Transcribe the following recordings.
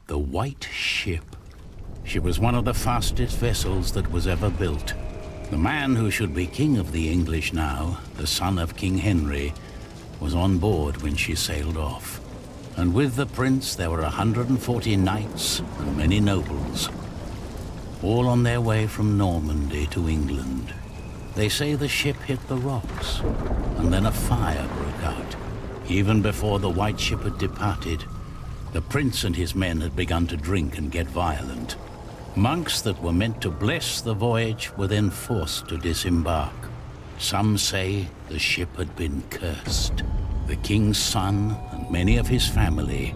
The White Ship. She was one of the fastest vessels that was ever built. The man who should be king of the English now, the son of King Henry, was on board when she sailed off. And with the prince there were 140 knights and many nobles, all on their way from Normandy to England. They say the ship hit the rocks, and then a fire broke out. Even before the White Ship had departed, the prince and his men had begun to drink and get violent. Monks that were meant to bless the voyage were then forced to disembark. Some say the ship had been cursed. The king's son and many of his family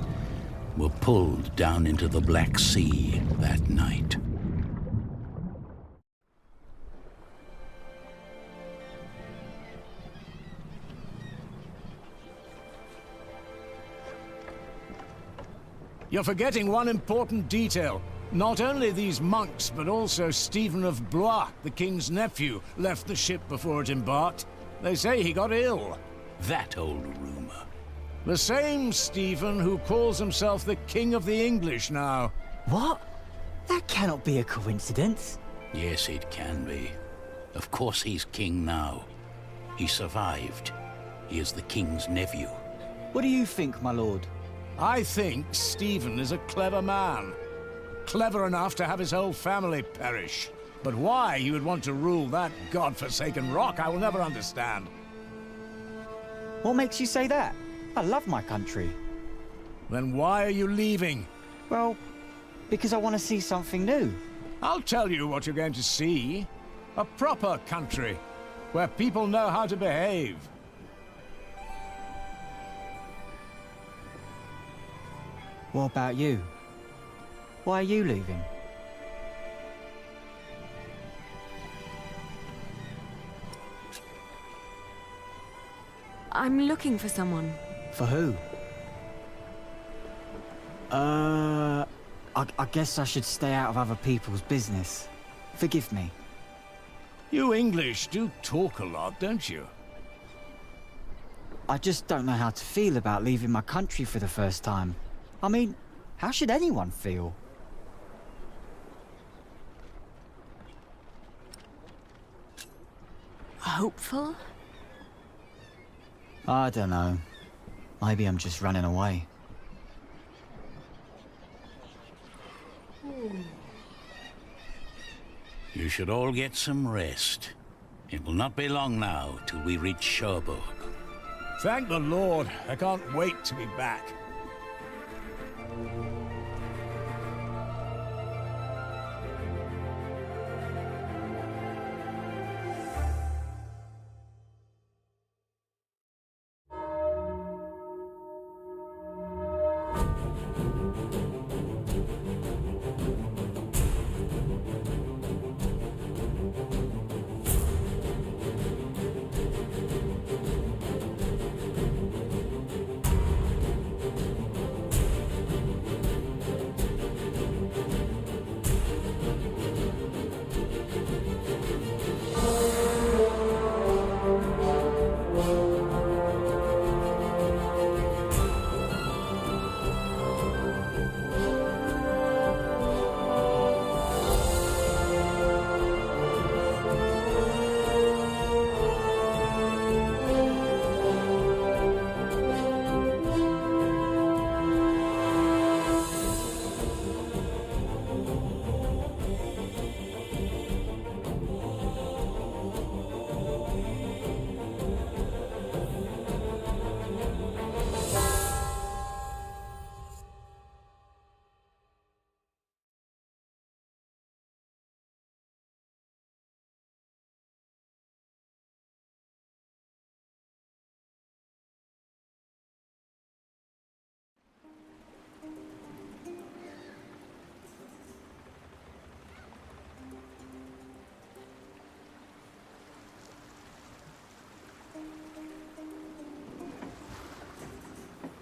were pulled down into the Black Sea that night. You're forgetting one important detail. Not only these monks, but also Stephen of Blois, the king's nephew, left the ship before it embarked. They say he got ill. That old rumor. The same Stephen who calls himself the King of the English now. What? That cannot be a coincidence. Yes, it can be. Of course he's king now. He survived. He is the king's nephew. What do you think, my lord? I think Stephen is a clever man. Clever enough to have his whole family perish. But why he would want to rule that godforsaken rock, I will never understand. What makes you say that? I love my country. Then why are you leaving? Well, because I want to see something new. I'll tell you what you're going to see. A proper country, where people know how to behave. What about you? Why are you leaving? I'm looking for someone. For who? I guess I should stay out of other people's business. Forgive me. You English do talk a lot, don't you? I just don't know how to feel about leaving my country for the first time. I mean, how should anyone feel? Hopeful? I don't know. Maybe I'm just running away. You should all get some rest. It will not be long now till we reach Cherbourg. Thank the Lord. I can't wait to be back.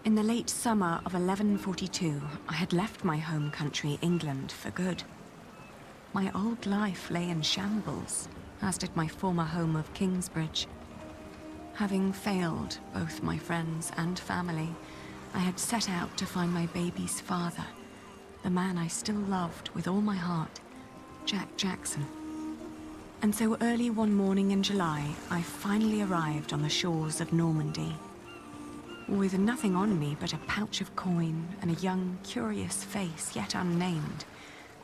In the late summer of 1142, I had left my home country, England, for good. My old life lay in shambles, as did my former home of Kingsbridge. Having failed both my friends and family, I had set out to find my baby's father, the man I still loved with all my heart, Jack Jackson. And so early one morning in July, I finally arrived on the shores of Normandy. With nothing on me but a pouch of coin and a young, curious face yet unnamed,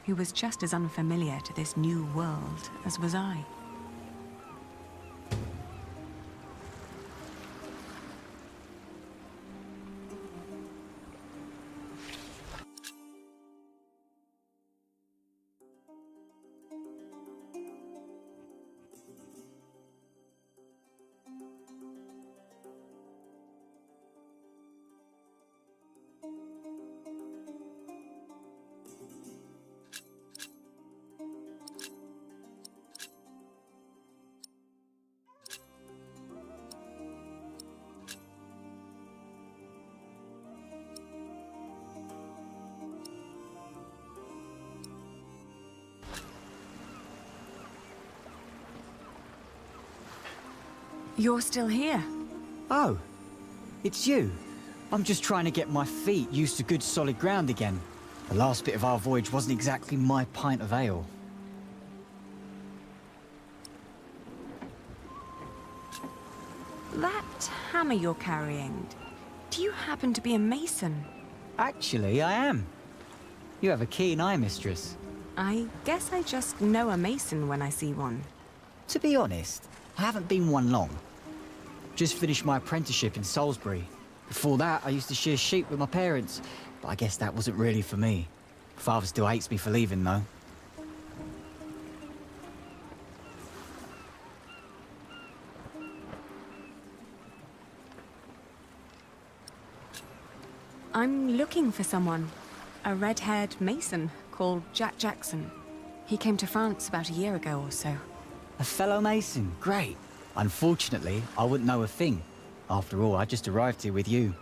who was just as unfamiliar to this new world as was I. You're still here? Oh, it's you. I'm just trying to get my feet used to good solid ground again. The last bit of our voyage wasn't exactly my pint of ale. That hammer you're carrying, do you happen to be a mason? Actually, I am. You have a keen eye, mistress. I guess I just know a mason when I see one. To be honest, I haven't been one long. Just finished my apprenticeship in Salisbury. Before that, I used to shear sheep with my parents, but I guess that wasn't really for me. Father still hates me for leaving, though. I'm looking for someone. A red-haired mason called Jack Jackson. He came to France about a year ago or so. A fellow mason, great. Unfortunately, I wouldn't know a thing. After all, I just arrived here with you.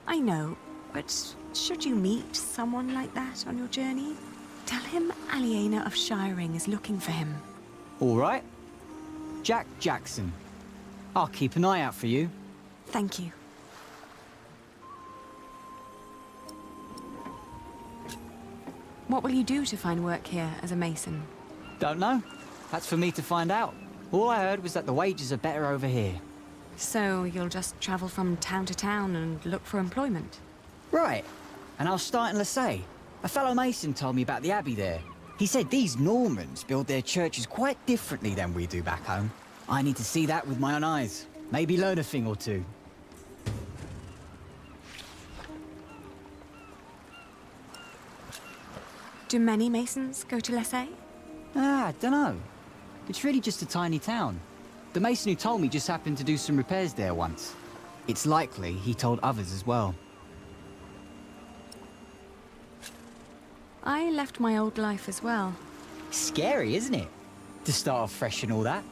I know, but should you meet someone like that on your journey, tell him Aliena of Shiring is looking for him. All right. Jack Jackson. I'll keep an eye out for you. Thank you. What will you do to find work here as a mason? Don't know. That's for me to find out. All I heard was that the wages are better over here. So you'll just travel from town to town and look for employment? Right. And I'll start in Lassay. A fellow mason told me about the abbey there. He said these Normans build their churches quite differently than we do back home. I need to see that with my own eyes. Maybe learn a thing or two. Do many masons go to Lassay? I dunno. It's really just a tiny town. The mason who told me just happened to do some repairs there once. It's likely he told others as well. I left my old life as well. Scary, isn't it? To start off fresh and all that.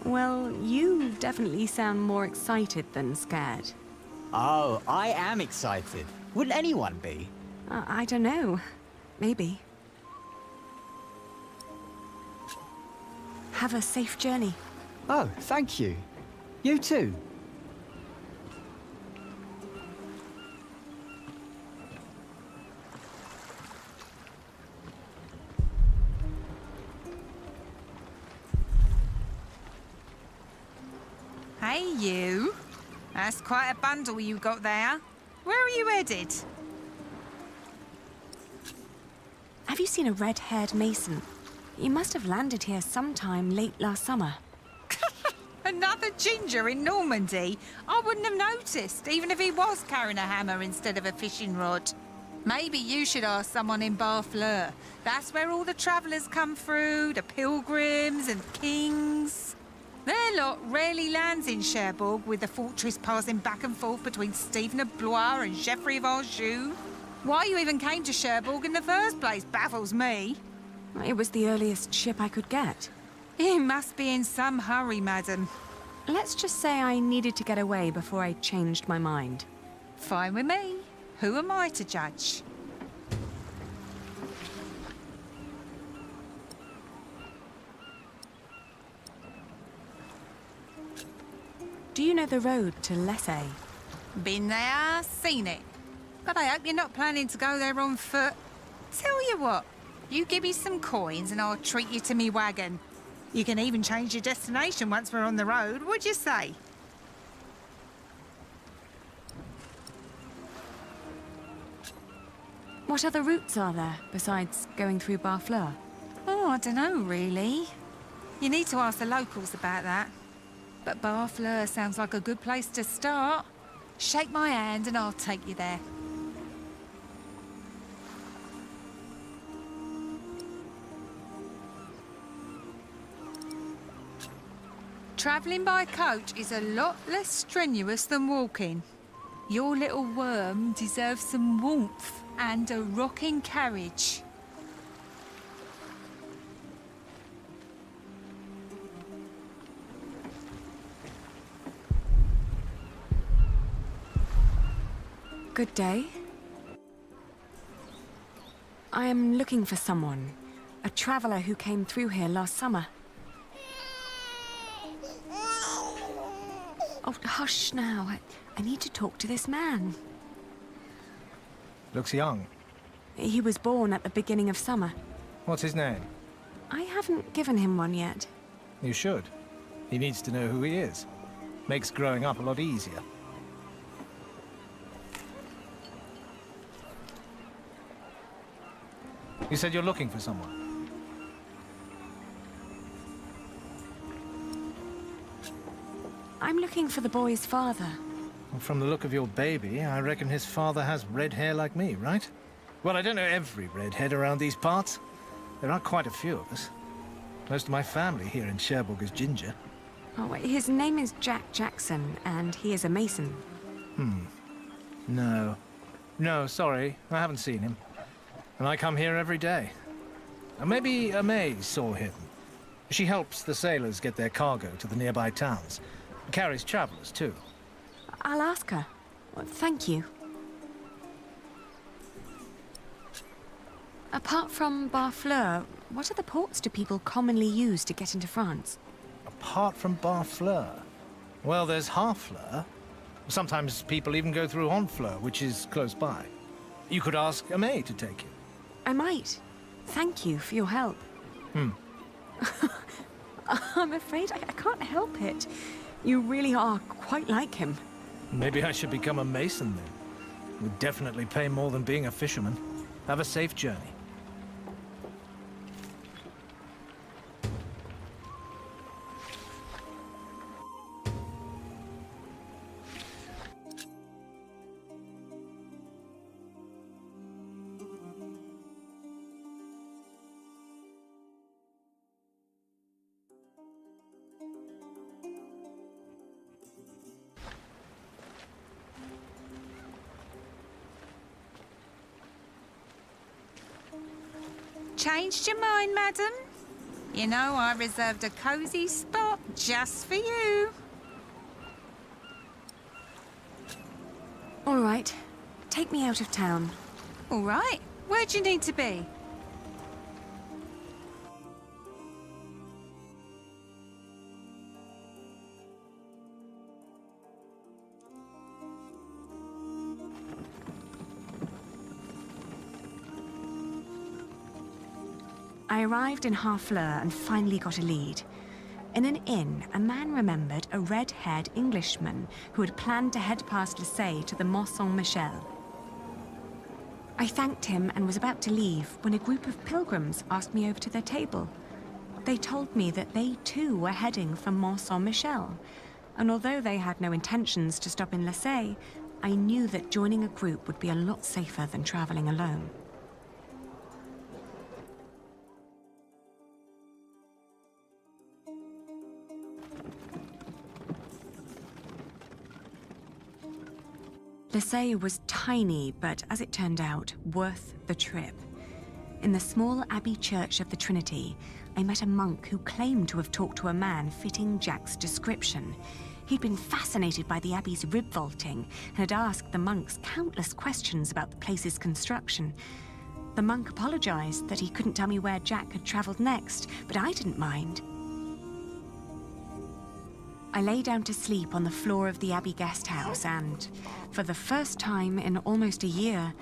Well, you definitely sound more excited than scared. Oh, I am excited. Wouldn't anyone be? I don't know. Maybe. Have a safe journey. Oh, thank you. You too. Hey, you. That's quite a bundle you got there. Where are you headed? Have you seen a red-haired mason? You must have landed here sometime late last summer. Another ginger in Normandy? I wouldn't have noticed, even if he was carrying a hammer instead of a fishing rod. Maybe you should ask someone in Barfleur. That's where all the travellers come through, the pilgrims and kings. Their lot rarely lands in Cherbourg, with the fortress passing back and forth between Stephen of Blois and Geoffrey of Anjou. Why you even came to Cherbourg in the first place baffles me. It was the earliest ship I could get. You must be in some hurry, madam. Let's just say I needed to get away before I changed my mind. Fine with me. Who am I to judge? Do you know the road to Lassay? Been there, seen it. But I hope you're not planning to go there on foot. Tell you what, you give me some coins and I'll treat you to me wagon. You can even change your destination once we're on the road. What'd you say? What other routes are there besides going through Barfleur? Oh, I don't know, really. You need to ask the locals about that. But Barfleur sounds like a good place to start. Shake my hand and I'll take you there. Travelling by coach is a lot less strenuous than walking. Your little worm deserves some warmth and a rocking carriage. Good day. I am looking for someone. A traveller who came through here last summer. Oh, hush now. I need to talk to this man. Looks young. He was born at the beginning of summer. What's his name? I haven't given him one yet. You should. He needs to know who he is. Makes growing up a lot easier. You said you're looking for someone. I'm looking for the boy's father. Well, from the look of your baby, I reckon his father has red hair like me, right? Well, I don't know every redhead around these parts. There are quite a few of us. Most of my family here in Cherbourg is ginger. Oh, his name is Jack Jackson, and he is a mason. No. No, sorry. I haven't seen him. And I come here every day. Maybe May saw him. She helps the sailors get their cargo to the nearby towns. Carries travelers, too. I'll ask her. Well, thank you. Apart from Barfleur, what other ports do people commonly use to get into France? Apart from Barfleur? Well, there's Harfleur. Sometimes people even go through Honfleur, which is close by. You could ask May to take you. I might. Thank you for your help. I'm afraid I can't help it. You really are quite like him. Maybe I should become a mason then. Would definitely pay more than being a fisherman. Have a safe journey. Changed your mind, madam? You know, I reserved a cosy spot just for you. All right. Take me out of town. All right. Where'd you need to be? I arrived in Harfleur and finally got a lead. In an inn, a man remembered a red-haired Englishman who had planned to head past Marseille to the Mont Saint-Michel. I thanked him and was about to leave when a group of pilgrims asked me over to their table. They told me that they too were heading for Mont Saint-Michel, and although they had no intentions to stop in Marseille, I knew that joining a group would be a lot safer than traveling alone. Marseille was tiny, but as it turned out, worth the trip. In the small abbey church of the Trinity, I met a monk who claimed to have talked to a man fitting Jack's description. He'd been fascinated by the abbey's rib vaulting and had asked the monks countless questions about the place's construction. The monk apologized that he couldn't tell me where Jack had traveled next, but I didn't mind. I lay down to sleep on the floor of the Abbey guest house and, for the first time in almost a year,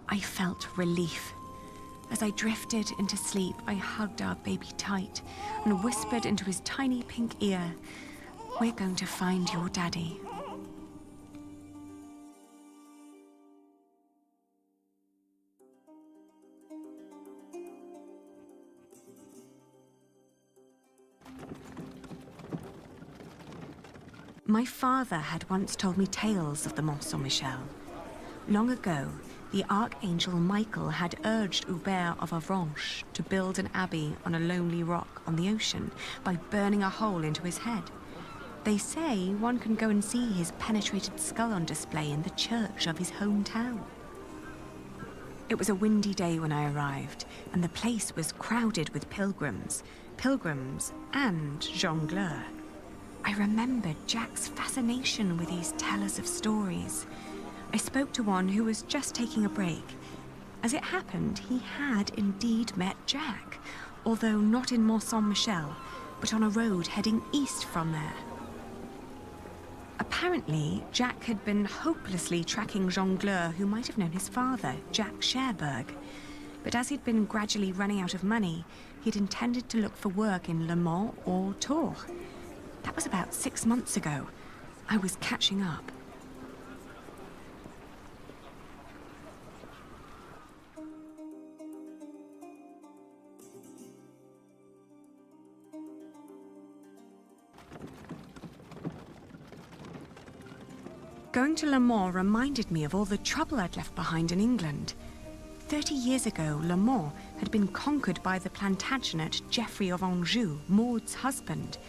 I felt relief. As I drifted into sleep, I hugged our baby tight and whispered into his tiny pink ear, "We're going to find your daddy." My father had once told me tales of the Mont Saint-Michel. Long ago, the Archangel Michael had urged Hubert of Avranches to build an abbey on a lonely rock on the ocean by burning a hole into his head. They say one can go and see his penetrated skull on display in the church of his hometown. It was a windy day when I arrived, and the place was crowded with pilgrims and jongleurs. I remembered Jack's fascination with these tellers of stories. I spoke to one who was just taking a break. As it happened, he had indeed met Jack, although not in Mont Saint-Michel, but on a road heading east from there. Apparently, Jack had been hopelessly tracking jongleur who might have known his father, Jack Cherbourg. But as he'd been gradually running out of money, he'd intended to look for work in Le Mans or Tours. That was about 6 months ago. I was catching up. Going to Le Mans reminded me of all the trouble I'd left behind in England. 30 years ago, Le Mans had been conquered by the Plantagenet Geoffrey of Anjou, Maud's husband.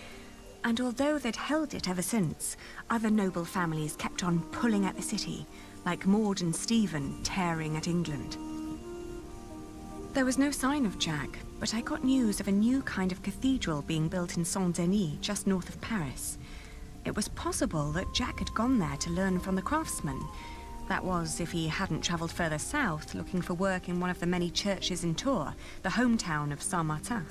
And although they'd held it ever since, other noble families kept on pulling at the city, like Maud and Stephen tearing at England. There was no sign of Jack, but I got news of a new kind of cathedral being built in Saint-Denis, just north of Paris. It was possible that Jack had gone there to learn from the craftsmen. That was, if he hadn't travelled further south, looking for work in one of the many churches in Tours, the hometown of Saint-Martin.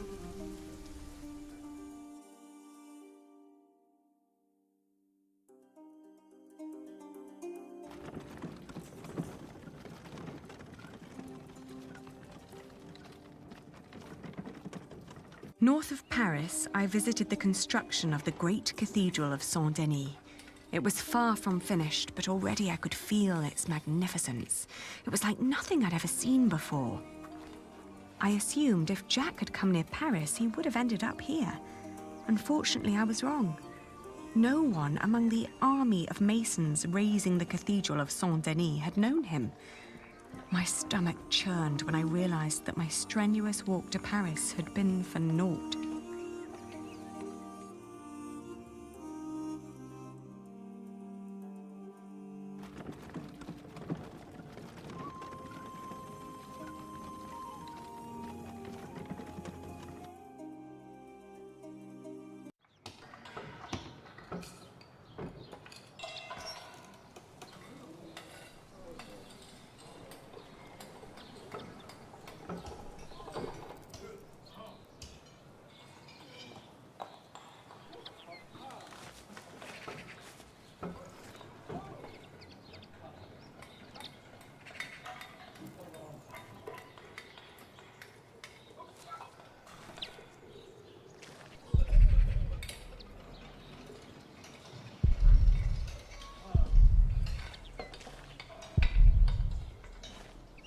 North of Paris, I visited the construction of the great cathedral of Saint-Denis. It was far from finished, but already I could feel its magnificence. It was like nothing I'd ever seen before. I assumed if Jack had come near Paris, he would have ended up here. Unfortunately, I was wrong. No one among the army of masons raising the cathedral of Saint-Denis had known him. My stomach churned when I realized that my strenuous walk to Paris had been for naught.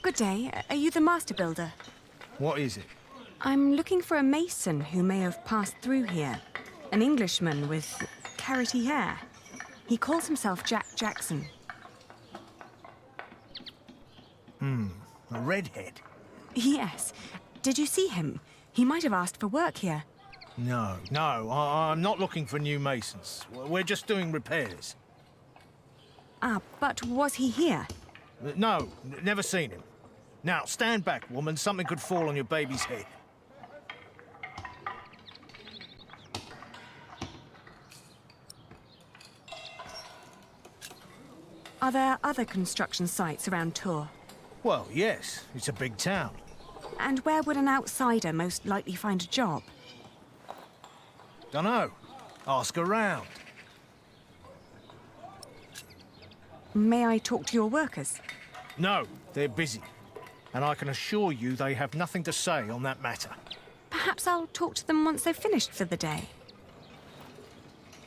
Good day. Are you the master builder? What is it? I'm looking for a mason who may have passed through here. An Englishman with carroty hair. He calls himself Jack Jackson. A redhead? Yes. Did you see him? He might have asked for work here. No, I'm not looking for new masons. We're just doing repairs. Ah, but was he here? No, never seen him. Now, stand back, woman. Something could fall on your baby's head. Are there other construction sites around Tours? Well, yes. It's a big town. And where would an outsider most likely find a job? Dunno. Ask around. May I talk to your workers? No, they're busy. and I can assure you they have nothing to say on that matter. Perhaps I'll talk to them once they've finished for the day.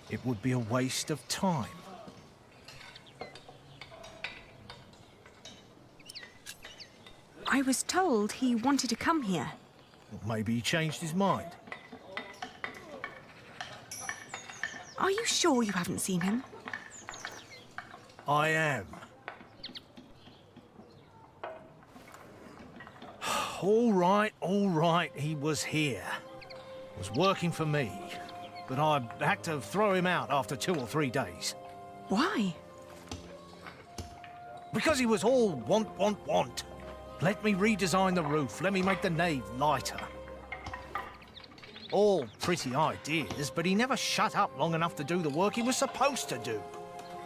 It would be a waste of time. I was told he wanted to come here. Or maybe he changed his mind. Are you sure you haven't seen him? I am. All right, he was here. Was working for me. But I had to throw him out after 2 or 3 days. Why? Because he was all want. Let me redesign the roof, let me make the nave lighter. All pretty ideas, but he never shut up long enough to do the work he was supposed to do.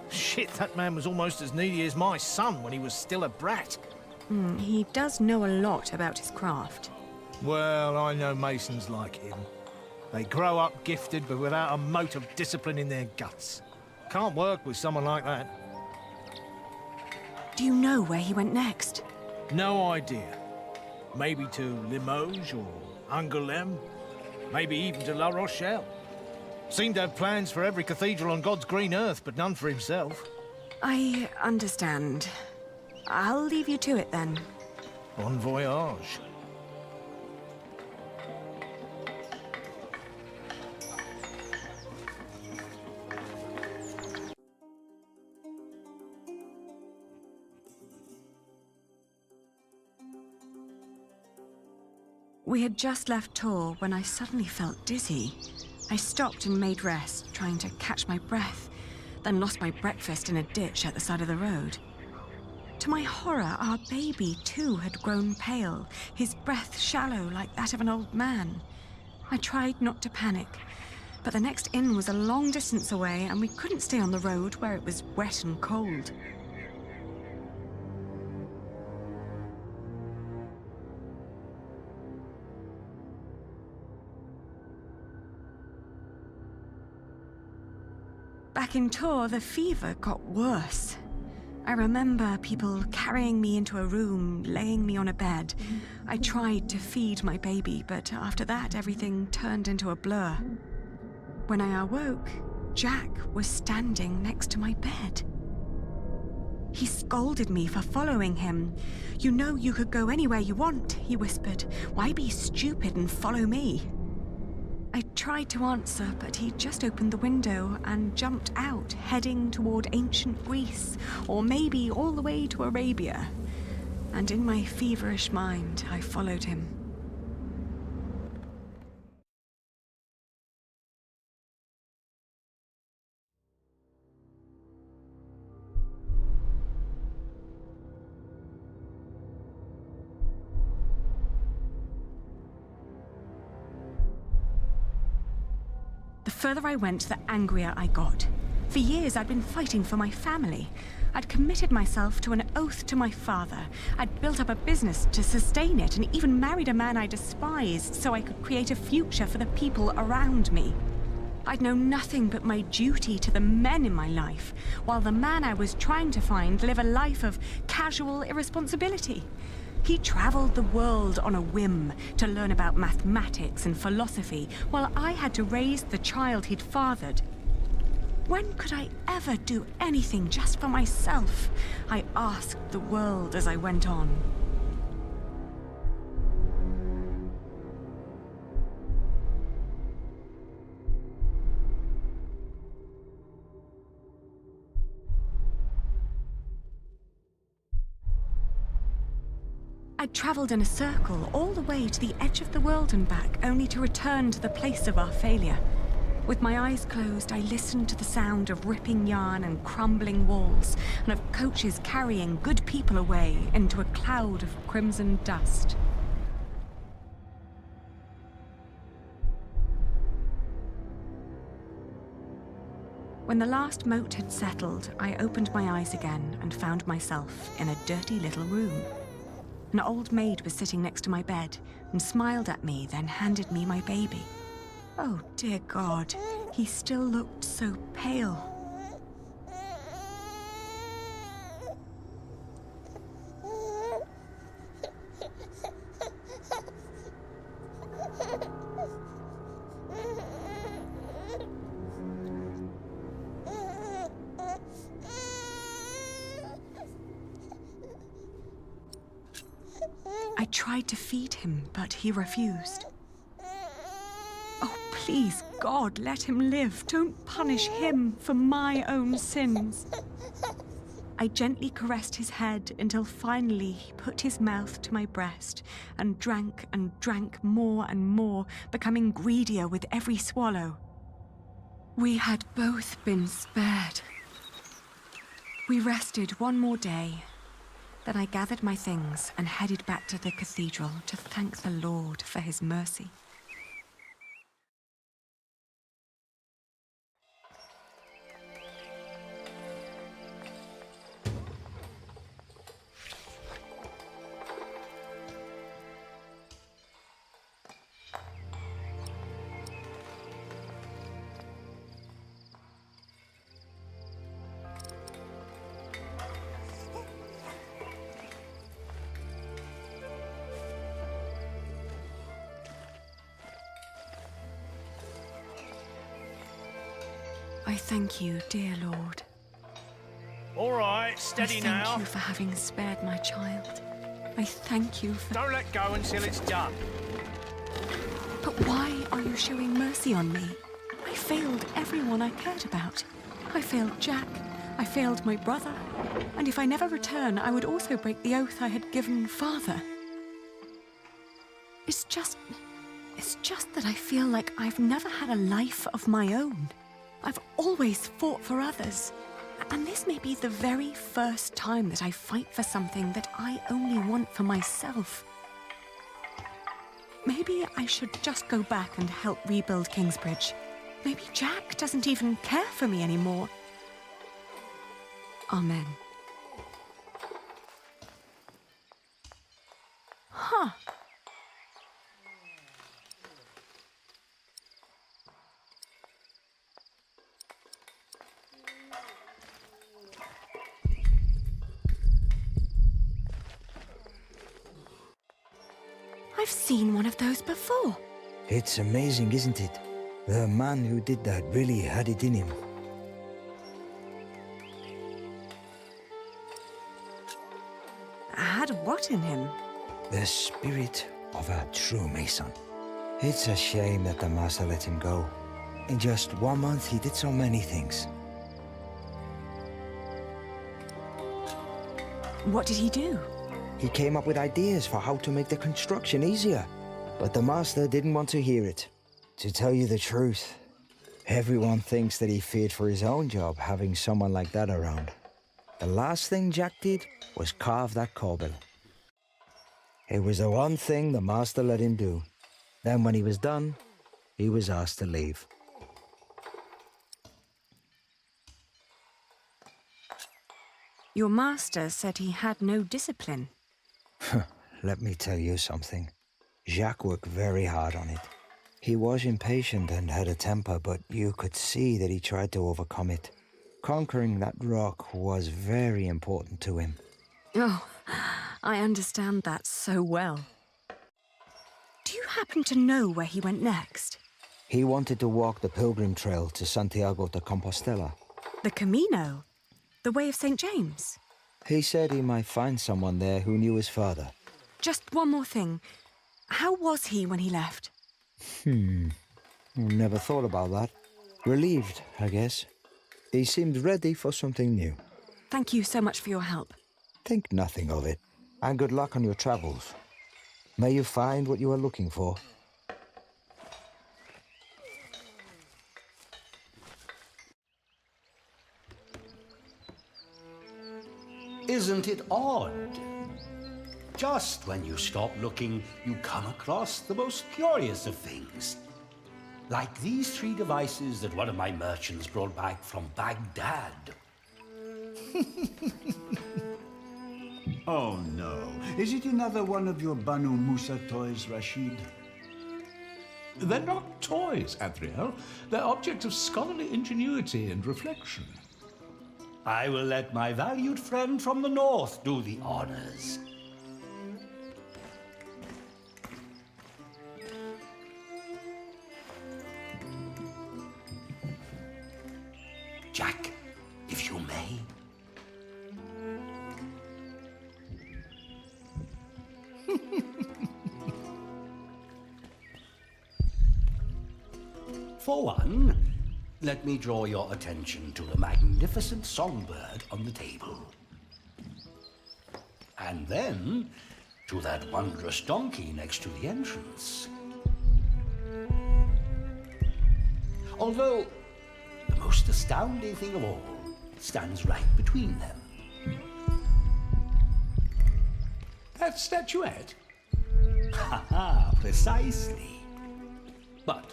Shit, that man was almost as needy as my son when he was still a brat. He does know a lot about his craft. Well, I know masons like him. They grow up gifted, but without a mote of discipline in their guts. Can't work with someone like that. Do you know where he went next? No idea. Maybe to Limoges or Angoulême. Maybe even to La Rochelle. Seemed to have plans for every cathedral on God's green earth, but none for himself. I understand. I'll leave you to it then. Bon voyage. We had just left Tours when I suddenly felt dizzy. I stopped and made rest, trying to catch my breath, then lost my breakfast in a ditch at the side of the road. To my horror, our baby too had grown pale, his breath shallow like that of an old man. I tried not to panic, but the next inn was a long distance away and we couldn't stay on the road where it was wet and cold. Back in Tours, the fever got worse. I remember people carrying me into a room, laying me on a bed. I tried to feed my baby, but after that, everything turned into a blur. When I awoke, Jack was standing next to my bed. He scolded me for following him. "You know you could go anywhere you want," he whispered. "Why be stupid and follow me?" I tried to answer, but he just opened the window and jumped out, heading toward ancient Greece, or maybe all the way to Arabia. And in my feverish mind, I followed him. The further I went, the angrier I got. For years, I'd been fighting for my family. I'd committed myself to an oath to my father. I'd built up a business to sustain it and even married a man I despised so I could create a future for the people around me. I'd known nothing but my duty to the men in my life, while the man I was trying to find lived a life of casual irresponsibility. He traveled the world on a whim to learn about mathematics and philosophy, while I had to raise the child he'd fathered. When could I ever do anything just for myself? I asked the world as I went on. I'd travelled in a circle all the way to the edge of the world and back, only to return to the place of our failure. With my eyes closed, I listened to the sound of ripping yarn and crumbling walls, and of coaches carrying good people away into a cloud of crimson dust. When the last moat had settled, I opened my eyes again and found myself in a dirty little room. An old maid was sitting next to my bed and smiled at me, then handed me my baby. Oh, dear God, he still looked so pale. tried to feed him, but he refused. Oh, please, God, let him live. Don't punish him for my own sins. I gently caressed his head until finally he put his mouth to my breast and drank more and more, becoming greedier with every swallow. We had both been spared. We rested one more day. Then I gathered my things and headed back to the cathedral to thank the Lord for his mercy. I thank you, dear Lord. All right, steady I now. thank you for having spared my child. I thank you for... Don't let go until it's done. But why are you showing mercy on me? I failed everyone I cared about. I failed Jack. I failed my brother. And if I never return, I would also break the oath I had given Father. It's just that I feel like I've never had a life of my own. I've always fought for others. And this may be the very first time that I fight for something that I only want for myself. Maybe I should just go back and help rebuild Kingsbridge. Maybe Jack doesn't even care for me anymore. Amen. Huh. I've seen one of those before. It's amazing, isn't it? The man who did that really had it in him. Had what in him? The spirit of a true Mason. It's a shame that the master let him go. In just 1 month, he did so many things. What did he do? He came up with ideas for how to make the construction easier. But the master didn't want to hear it. To tell you the truth, everyone thinks that he feared for his own job having someone like that around. The last thing Jack did was carve that corbel. It was the one thing the master let him do. Then when he was done, he was asked to leave. Your master said he had no discipline. Let me tell you something. Jacques worked very hard on it. He was impatient and had a temper, but you could see that he tried to overcome it. Conquering that rock was very important to him. Oh, I understand that so well. Do you happen to know where he went next? He wanted to walk the pilgrim trail to Santiago de Compostela. The Camino? The Way of St. James? He said he might find someone there who knew his father. Just one more thing. How was he when he left? Never thought about that. Relieved, I guess. He seemed ready for something new. Thank you so much for your help. Think nothing of it. And good luck on your travels. May you find what you are looking for. Isn't it odd? Just when you stop looking, you come across the most curious of things. Like these 3 devices that one of my merchants brought back from Baghdad. Oh no. Is it another one of your Banu Musa toys, Rashid? They're not toys, Adriel. They're objects of scholarly ingenuity and reflection. I will let my valued friend from the north do the honors. Jack, if you may. For one, let me draw your attention to the magnificent songbird on the table. And then to that wondrous donkey next to the entrance. Although, the most astounding thing of all stands right between them. That statuette? Ha, precisely. But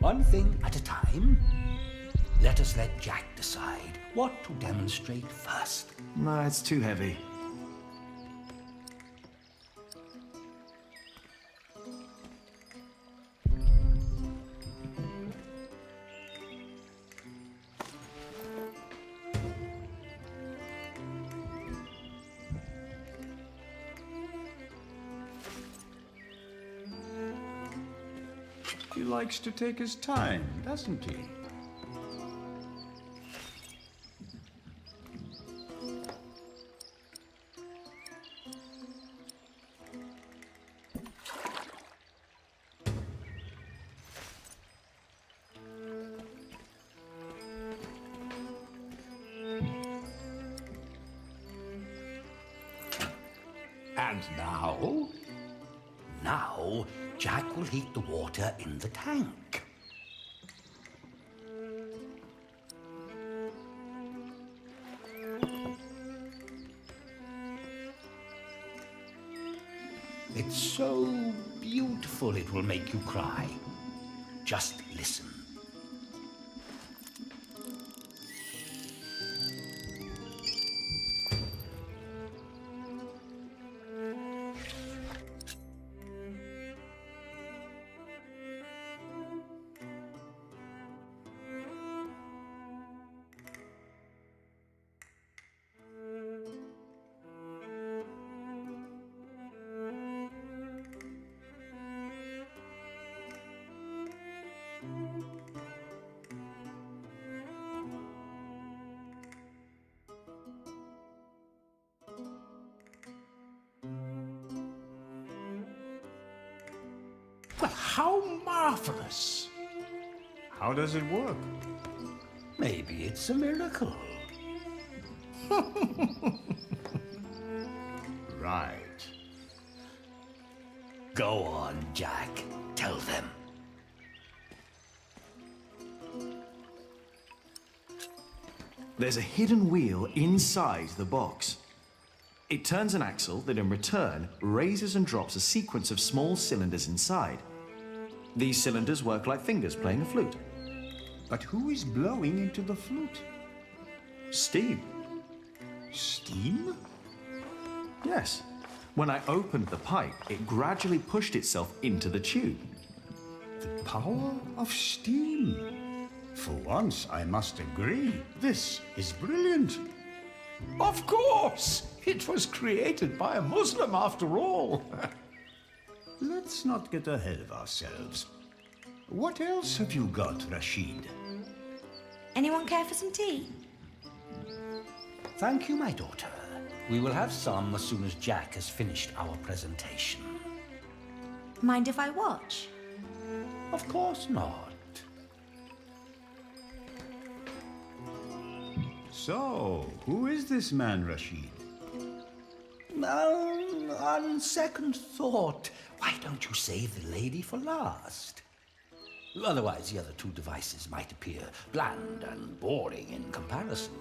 one thing at a time, let us let Jack decide what to demonstrate first. No, it's too heavy. He likes to take his time, doesn't he? And now? Now, Jack will heat the water in the tank. It's so beautiful it will make you cry. Just listen. Well, how marvelous! How does it work? Maybe it's a miracle. Right. Go on, Jack. Tell them. There's a hidden wheel inside the box. It turns an axle that in return raises and drops a sequence of small cylinders inside. These cylinders work like fingers playing a flute. But who is blowing into the flute? Steam. Steam? Yes. When I opened the pipe, it gradually pushed itself into the tube. The power of steam. For once, I must agree. This is brilliant. Of course! It was created by a Muslim after all. Let's not get ahead of ourselves. What else have you got, Rashid? Anyone care for some tea? Thank you, my daughter. We will have some as soon as Jack has finished our presentation. Mind if I watch? Of course not. So, who is this man, Rashid? On second thought, why don't you save the lady for last? Otherwise, the other two devices might appear bland and boring in comparison.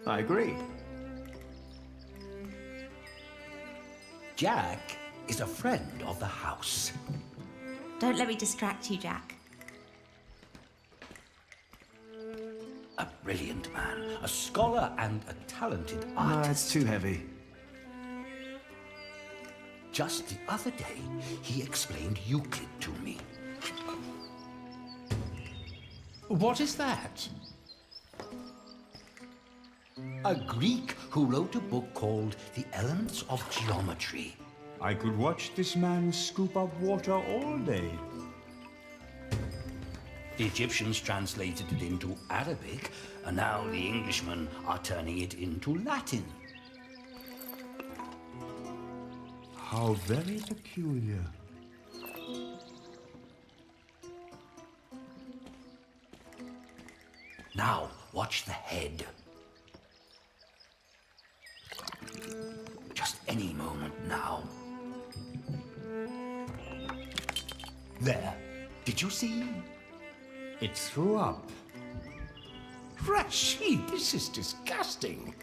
I agree. Jack is a friend of the house. Don't let me distract you, Jack. A brilliant man, a scholar and a talented No, artist. it's too heavy. Just the other day, he explained Euclid to me. What is that? A Greek who wrote a book called The Elements of Geometry. I could watch this man scoop up water all day. The Egyptians translated it into Arabic, and now the Englishmen are turning it into Latin. How very peculiar. Now, watch the head. Just any moment now. There. Did you see? It threw up. Rashid, this is disgusting.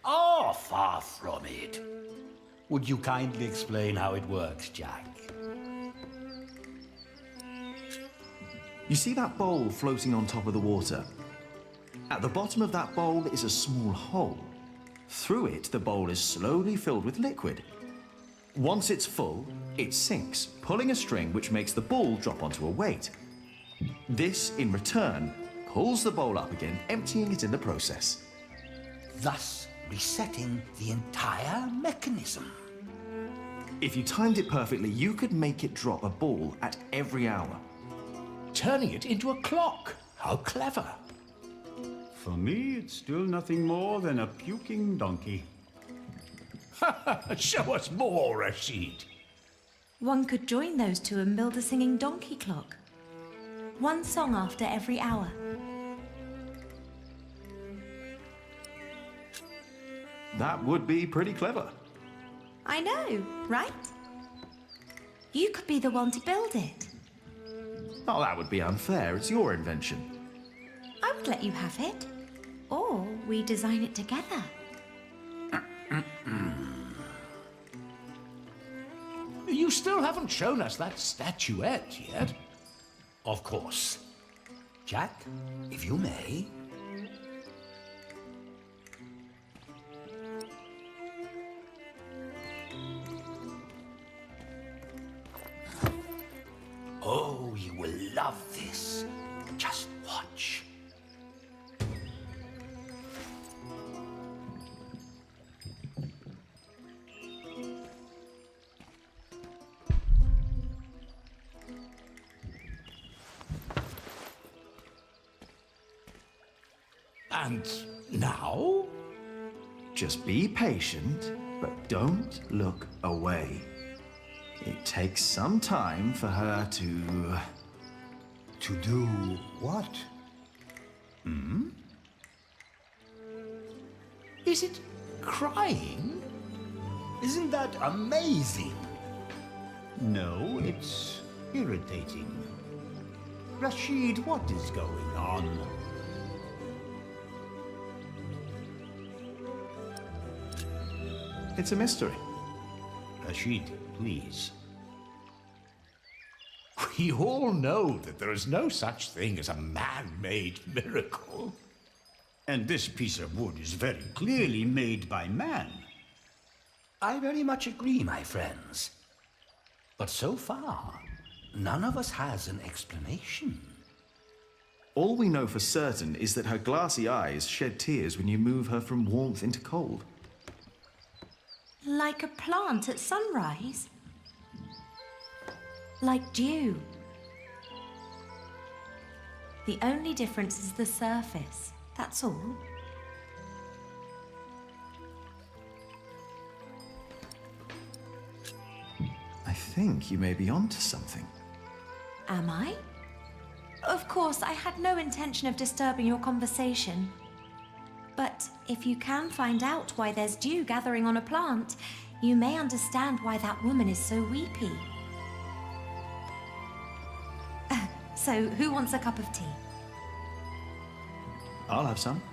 Oh, far from it. Would you kindly explain how it works, Jack? You see that bowl floating on top of the water? At the bottom of that bowl is a small hole. Through it, the bowl is slowly filled with liquid. Once it's full, it sinks, pulling a string which makes the ball drop onto a weight. This, in return, pulls the bowl up again, emptying it in the process. Thus resetting the entire mechanism. If you timed it perfectly, you could make it drop a ball at every hour. Turning it into a clock. How clever. For me, it's still nothing more than a puking donkey. Show us more, Rashid. One could join those two and build a singing donkey clock. One song after every hour. That would be pretty clever. I know, right? You could be the one to build it. Oh, that would be unfair. It's your invention. I would let you have it. Or we design it together. You still haven't shown us that statuette yet. Of course. Jack, if you may. Oh, you will love this. Just watch. And now? Just be patient, but don't look away. It takes some time for her to... To do what? Is it crying? Isn't that amazing? No, it's irritating. Rashid, what is going on? It's a mystery. Rashid, please. We all know that there is no such thing as a man-made miracle. And this piece of wood is very clearly made by man. I very much agree, my friends. But so far, none of us has an explanation. All we know for certain is that her glassy eyes shed tears when you move her from warmth into cold. Like a plant at sunrise. Like dew. The only difference is the surface, that's all. I think you may be onto something. Am I? Of course, I had no intention of disturbing your conversation. But if you can find out why there's dew gathering on a plant, you may understand why that woman is so weepy. So, who wants a cup of tea? I'll have some.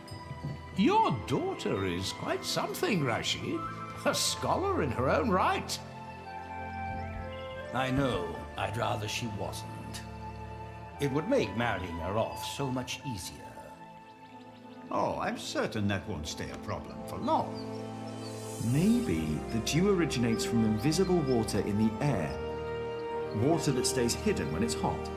Your daughter is quite something, Rashid. A scholar in her own right. I know. I'd rather she wasn't. It would make marrying her off so much easier. Oh, I'm certain that won't stay a problem for long. Maybe the dew originates from invisible water in the air. Water that stays hidden when it's hot.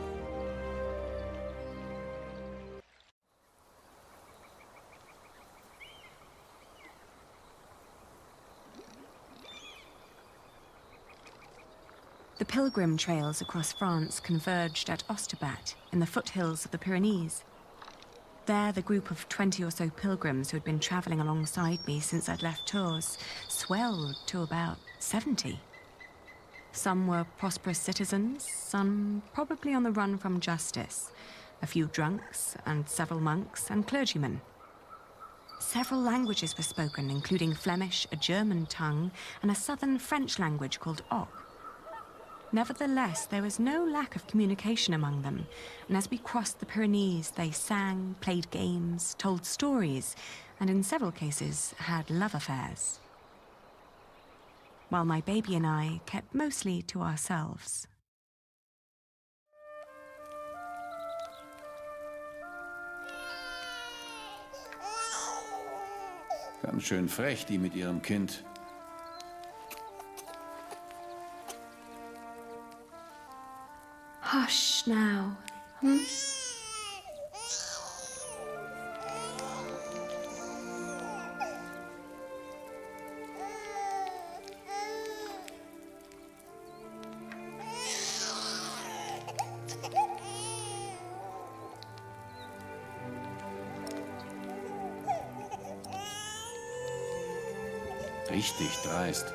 The pilgrim trails across France converged at Osterbat in the foothills of the Pyrenees. There, the group of 20 or so pilgrims who had been travelling alongside me since I'd left Tours swelled to about 70. Some were prosperous citizens, some probably on the run from justice, a few drunks, and several monks and clergymen. Several languages were spoken, including Flemish, a German tongue, and a southern French language called Oc. Nevertheless, there was no lack of communication among them, and as we crossed the Pyrenees, they sang, played games, told stories, and in several cases had love affairs. While my baby and I kept mostly to ourselves. Ganz schön frech, die mit ihrem Kind. Hush now. Hmm? Richtig dreist.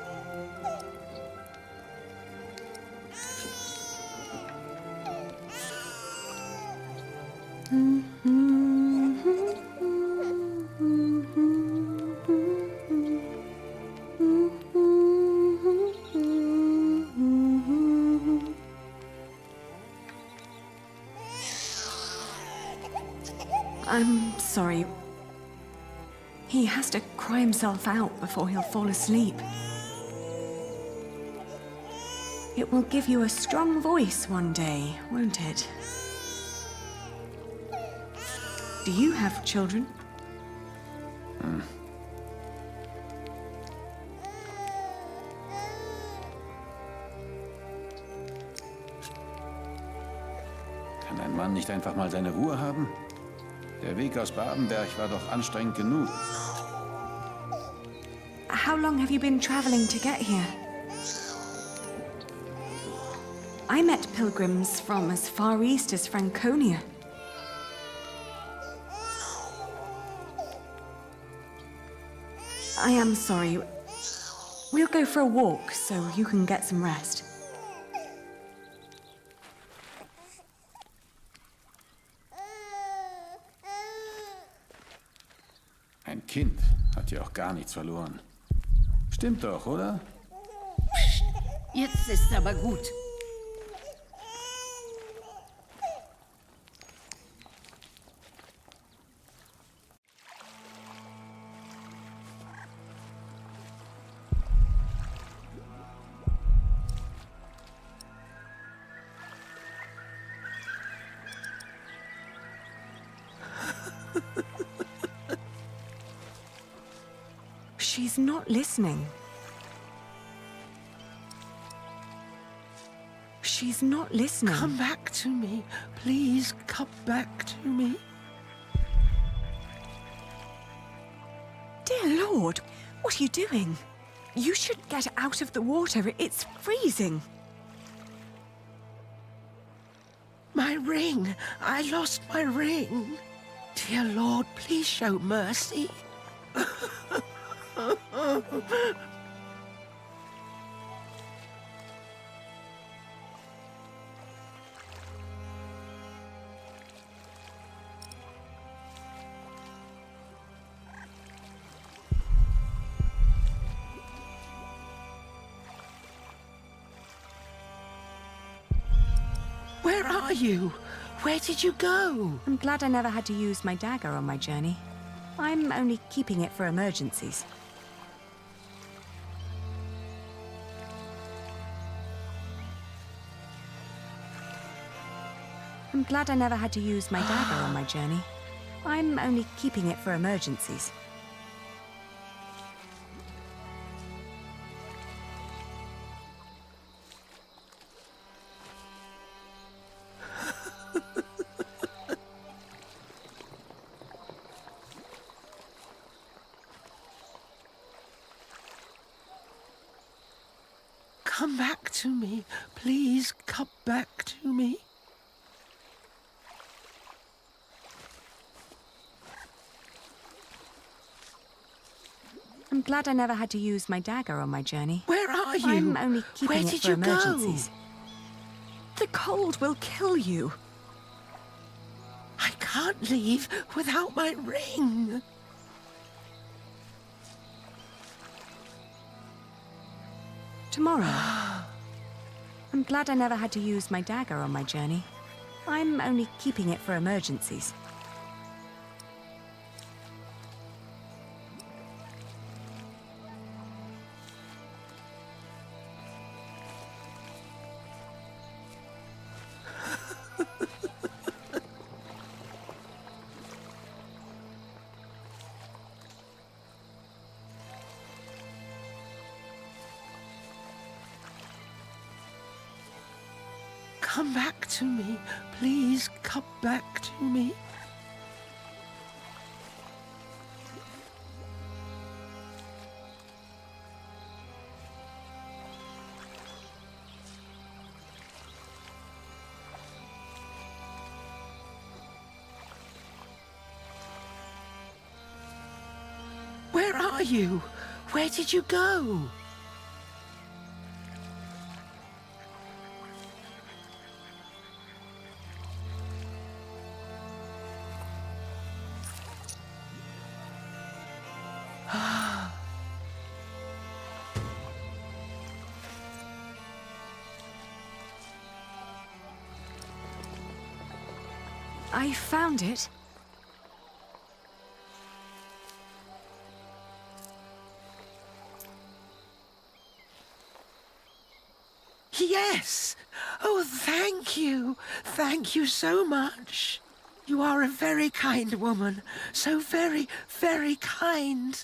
I'm sorry. He has to cry himself out before he'll fall asleep. It will give you a strong voice one day, won't it? Do you have children? Kann ein Mann nicht einfach mal seine Ruhe haben? Der Weg aus Babenberg war doch anstrengend genug. How long have you been traveling to get here? I met pilgrims from as far east as Franconia. I am sorry. We'll go for a walk so you can get some rest. Ein Kind hat ja auch gar nichts verloren. Stimmt doch, oder? Jetzt ist aber gut. She's not listening. She's not listening. Come back to me. Please, come back to me. Dear Lord, what are you doing? You should get out of the water. It's freezing. My ring. I lost my ring. Dear Lord, please show mercy. Where are you? Where did you go? I'm glad I never had to use my dagger on my journey. I'm only keeping it for emergencies. I'm glad I never had to use my dagger on my journey. I'm only keeping it for emergencies. Come back to me. Please, come back to me. I'm glad I never had to use my dagger on my journey. Where are you? I'm only keeping Where it did for you emergencies. go? The cold will kill you. can't leave without my ring. Tomorrow. I'm glad I never had to use my dagger on my journey. I'm only keeping it for emergencies. Come back to me. Please come back to me. Where are you? Where did you go? I found it. Yes! Oh, thank you. Thank you so much. You are a very kind woman. So very, very kind.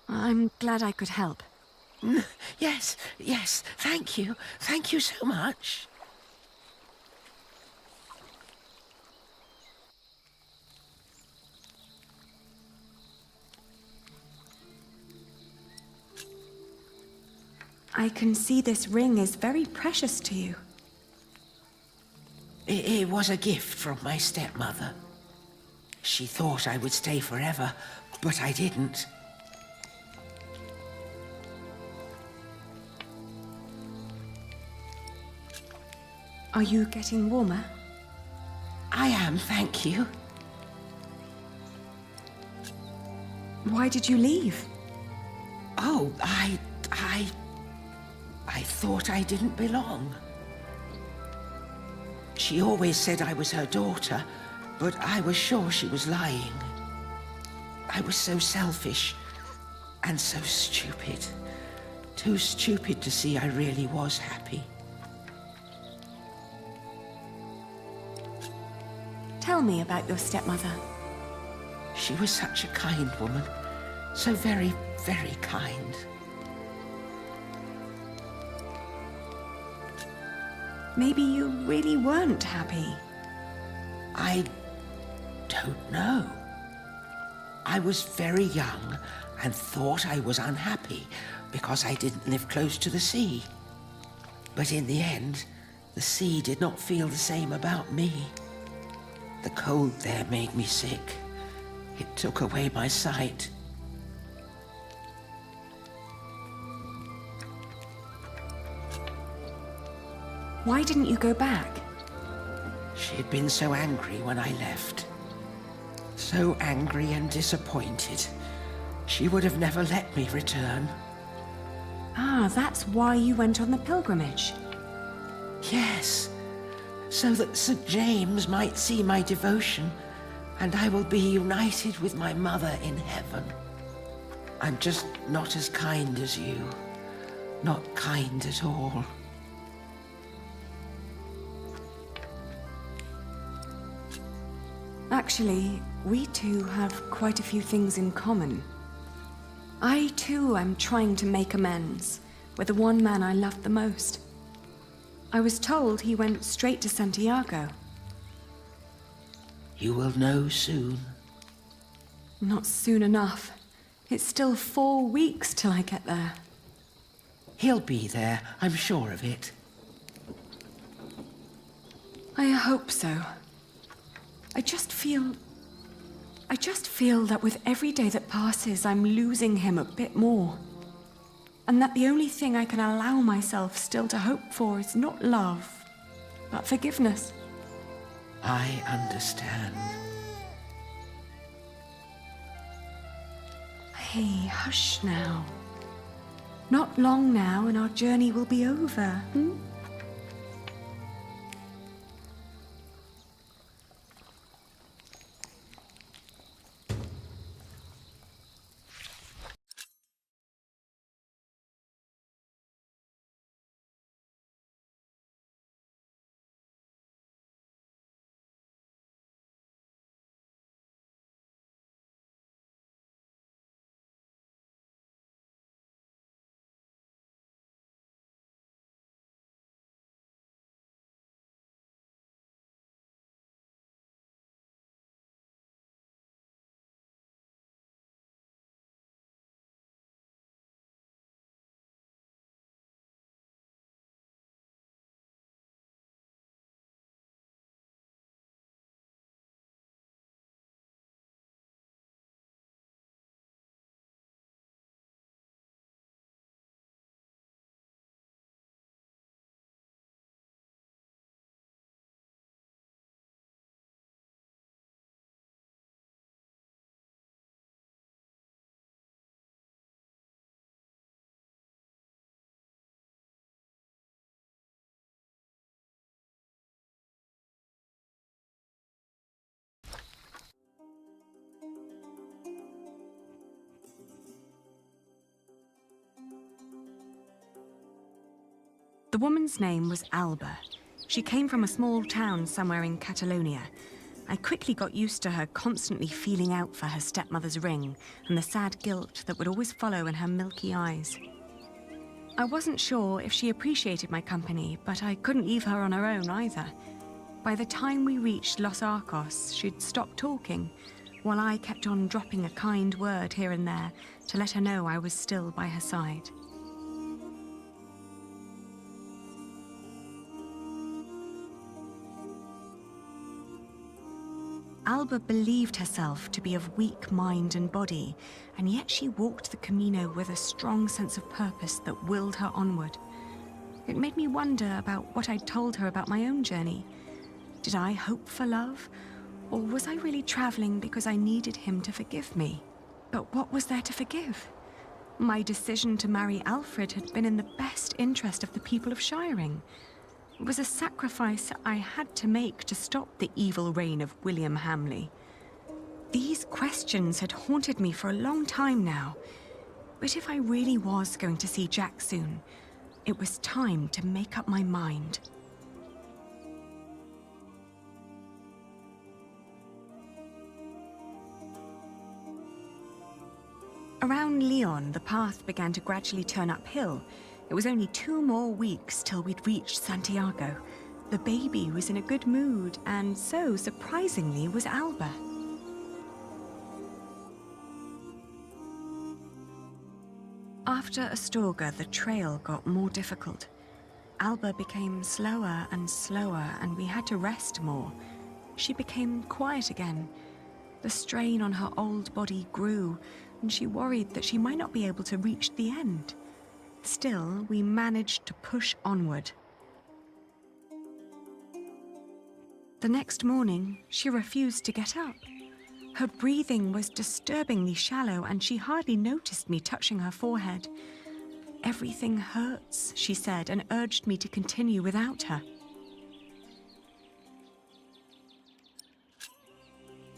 I'm glad I could help. Yes, yes. Thank you. Thank you so much. I can see this ring is very precious to you. It was a gift from my stepmother. She thought I would stay forever, but I didn't. Are you getting warmer? I am, thank you. Why did you leave? Oh, I thought I didn't belong. She always said I was her daughter, but I was sure she was lying. I was so selfish and so stupid. Too stupid to see I really was happy. Tell me about your stepmother. She was such a kind woman. So very, very kind. Maybe you really weren't happy. I don't know. I was very young and thought I was unhappy because I didn't live close to the sea. But in the end, the sea did not feel the same about me. The cold there made me sick. It took away my sight. Why didn't you go back? She had been so angry when I left. So angry and disappointed. She would have never let me return. Ah, that's why you went on the pilgrimage. Yes, so that St. James might see my devotion, and I will be united with my mother in heaven. I'm just not as kind as you. Not kind at all. Actually, we two have quite a few things in common. I too am trying to make amends with the one man I loved the most. I was told he went straight to Santiago. You will know soon. Not soon enough. It's still 4 weeks till I get there. He'll be there, I'm sure of it. I hope so. I just feel that with every day that passes, I'm losing him a bit more. And that the only thing I can allow myself still to hope for is not love, but forgiveness. I understand. Hey, hush now. Not long now and our journey will be over, hmm? The woman's name was Alba. She came from a small town somewhere in Catalonia. I quickly got used to her constantly feeling out for her stepmother's ring and the sad guilt that would always follow in her milky eyes. I wasn't sure if she appreciated my company, but I couldn't leave her on her own either. By the time we reached Los Arcos, she'd stopped talking, while I kept on dropping a kind word here and there to let her know I was still by her side. Alba believed herself to be of weak mind and body, and yet she walked the Camino with a strong sense of purpose that willed her onward. It made me wonder about what I'd told her about my own journey. Did I hope for love, or was I really traveling because I needed him to forgive me? But what was there to forgive? My decision to marry Alfred had been in the best interest of the people of Shiring. It was a sacrifice I had to make to stop the evil reign of William Hamley. These questions had haunted me for a long time now. But if I really was going to see Jack soon, it was time to make up my mind. Around Lyon, the path began to gradually turn uphill. It was only 2 more weeks till we'd reached Santiago. The baby was in a good mood, and so, surprisingly, was Alba. After Astorga, the trail got more difficult. Alba became slower and slower, and we had to rest more. She became quiet again. The strain on her old body grew, and she worried that she might not be able to reach the end. Still, we managed to push onward. The next morning, she refused to get up. Her breathing was disturbingly shallow, and she hardly noticed me touching her forehead. "Everything hurts," she said, and urged me to continue without her.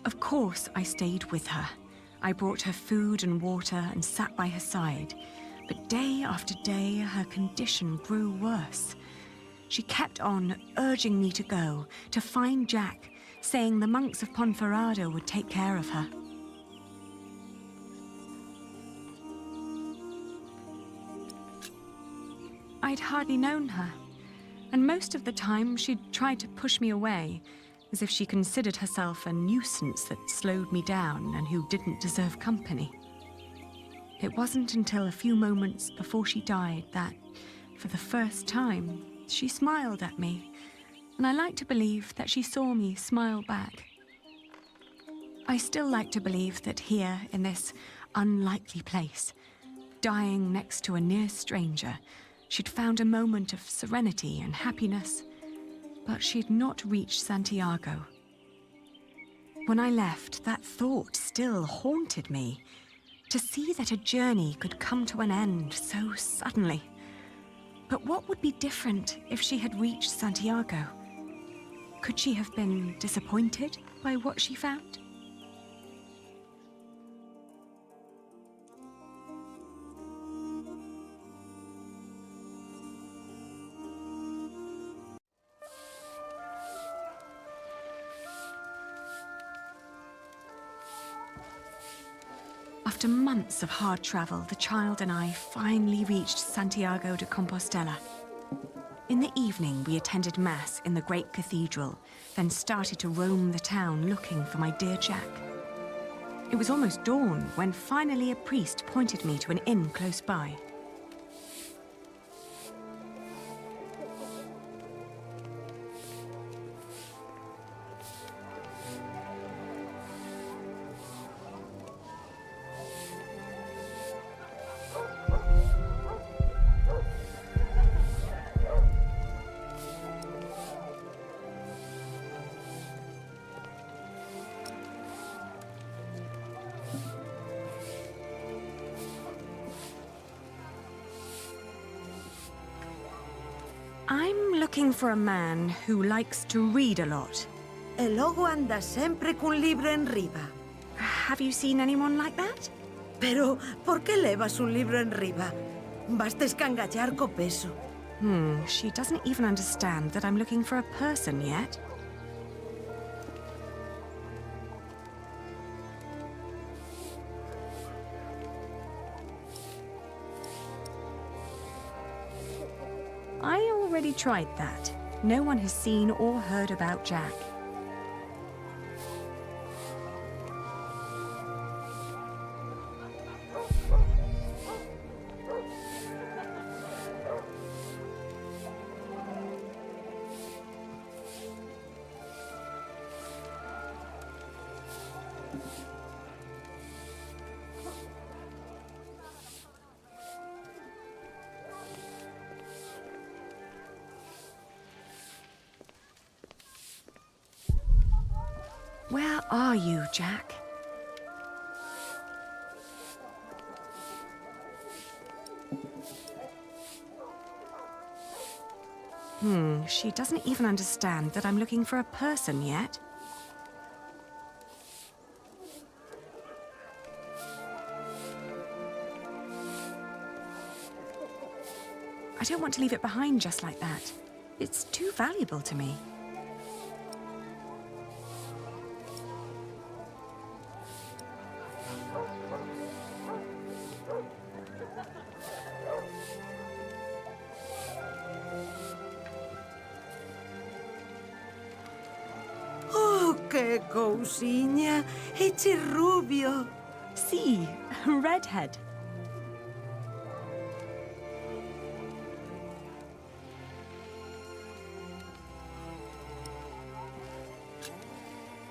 Of course, I stayed with her. I brought her food and water and sat by her side. But day after day, her condition grew worse. She kept on urging me to go, to find Jack, saying the monks of Ponferrada would take care of her. I'd hardly known her, and most of the time she'd tried to push me away, as if she considered herself a nuisance that slowed me down and who didn't deserve company. It wasn't until a few moments before she died that, for the first time, she smiled at me, and I like to believe that she saw me smile back. I still like to believe that here, in this unlikely place, dying next to a near stranger, she'd found a moment of serenity and happiness, but she'd not reached Santiago. When I left, that thought still haunted me. To see that a journey could come to an end so suddenly. But what would be different if she had reached Santiago? Could she have been disappointed by what she found? After months of hard travel, the child and I finally reached Santiago de Compostela. In the evening, we attended Mass in the great cathedral, then started to roam the town looking for my dear Jack. It was almost dawn when finally a priest pointed me to an inn close by. I'm looking for a man who likes to read a lot. E logo anda sempre cun libro en riba. Have you seen anyone like that? Pero, por que levas un libro en riba? Basta escangallar co peso. She doesn't even understand that I'm looking for a person yet. I already tried that. No one has seen or heard about Jack. Where are you, Jack? She doesn't even understand that I'm looking for a person yet. I don't want to leave it behind just like that. It's too valuable to me. Que cousiña, eche rubio. Sí, redhead.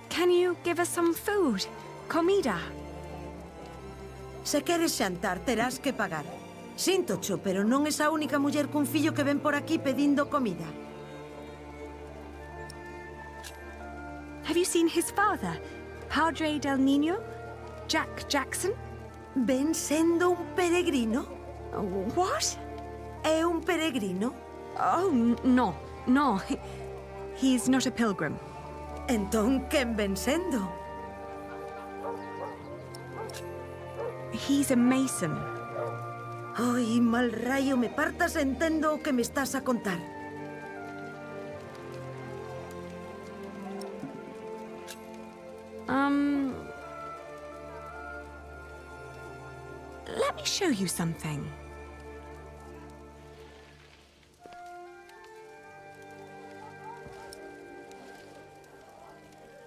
Can you give us some food? Comida? Se queres xantar, terás que pagar. Síntocho, pero non es a única muller cun fillo que ven por aquí pedindo comida. Have you seen his father, Padre del Niño? Jack Jackson? Ven sendo un peregrino? What? É un peregrino? Oh, no, no. He's not a pilgrim. Entón, quen ven sendo? He's a mason. Ai, mal rayo, me partas entendo o que me estás a contar. Let me show you something.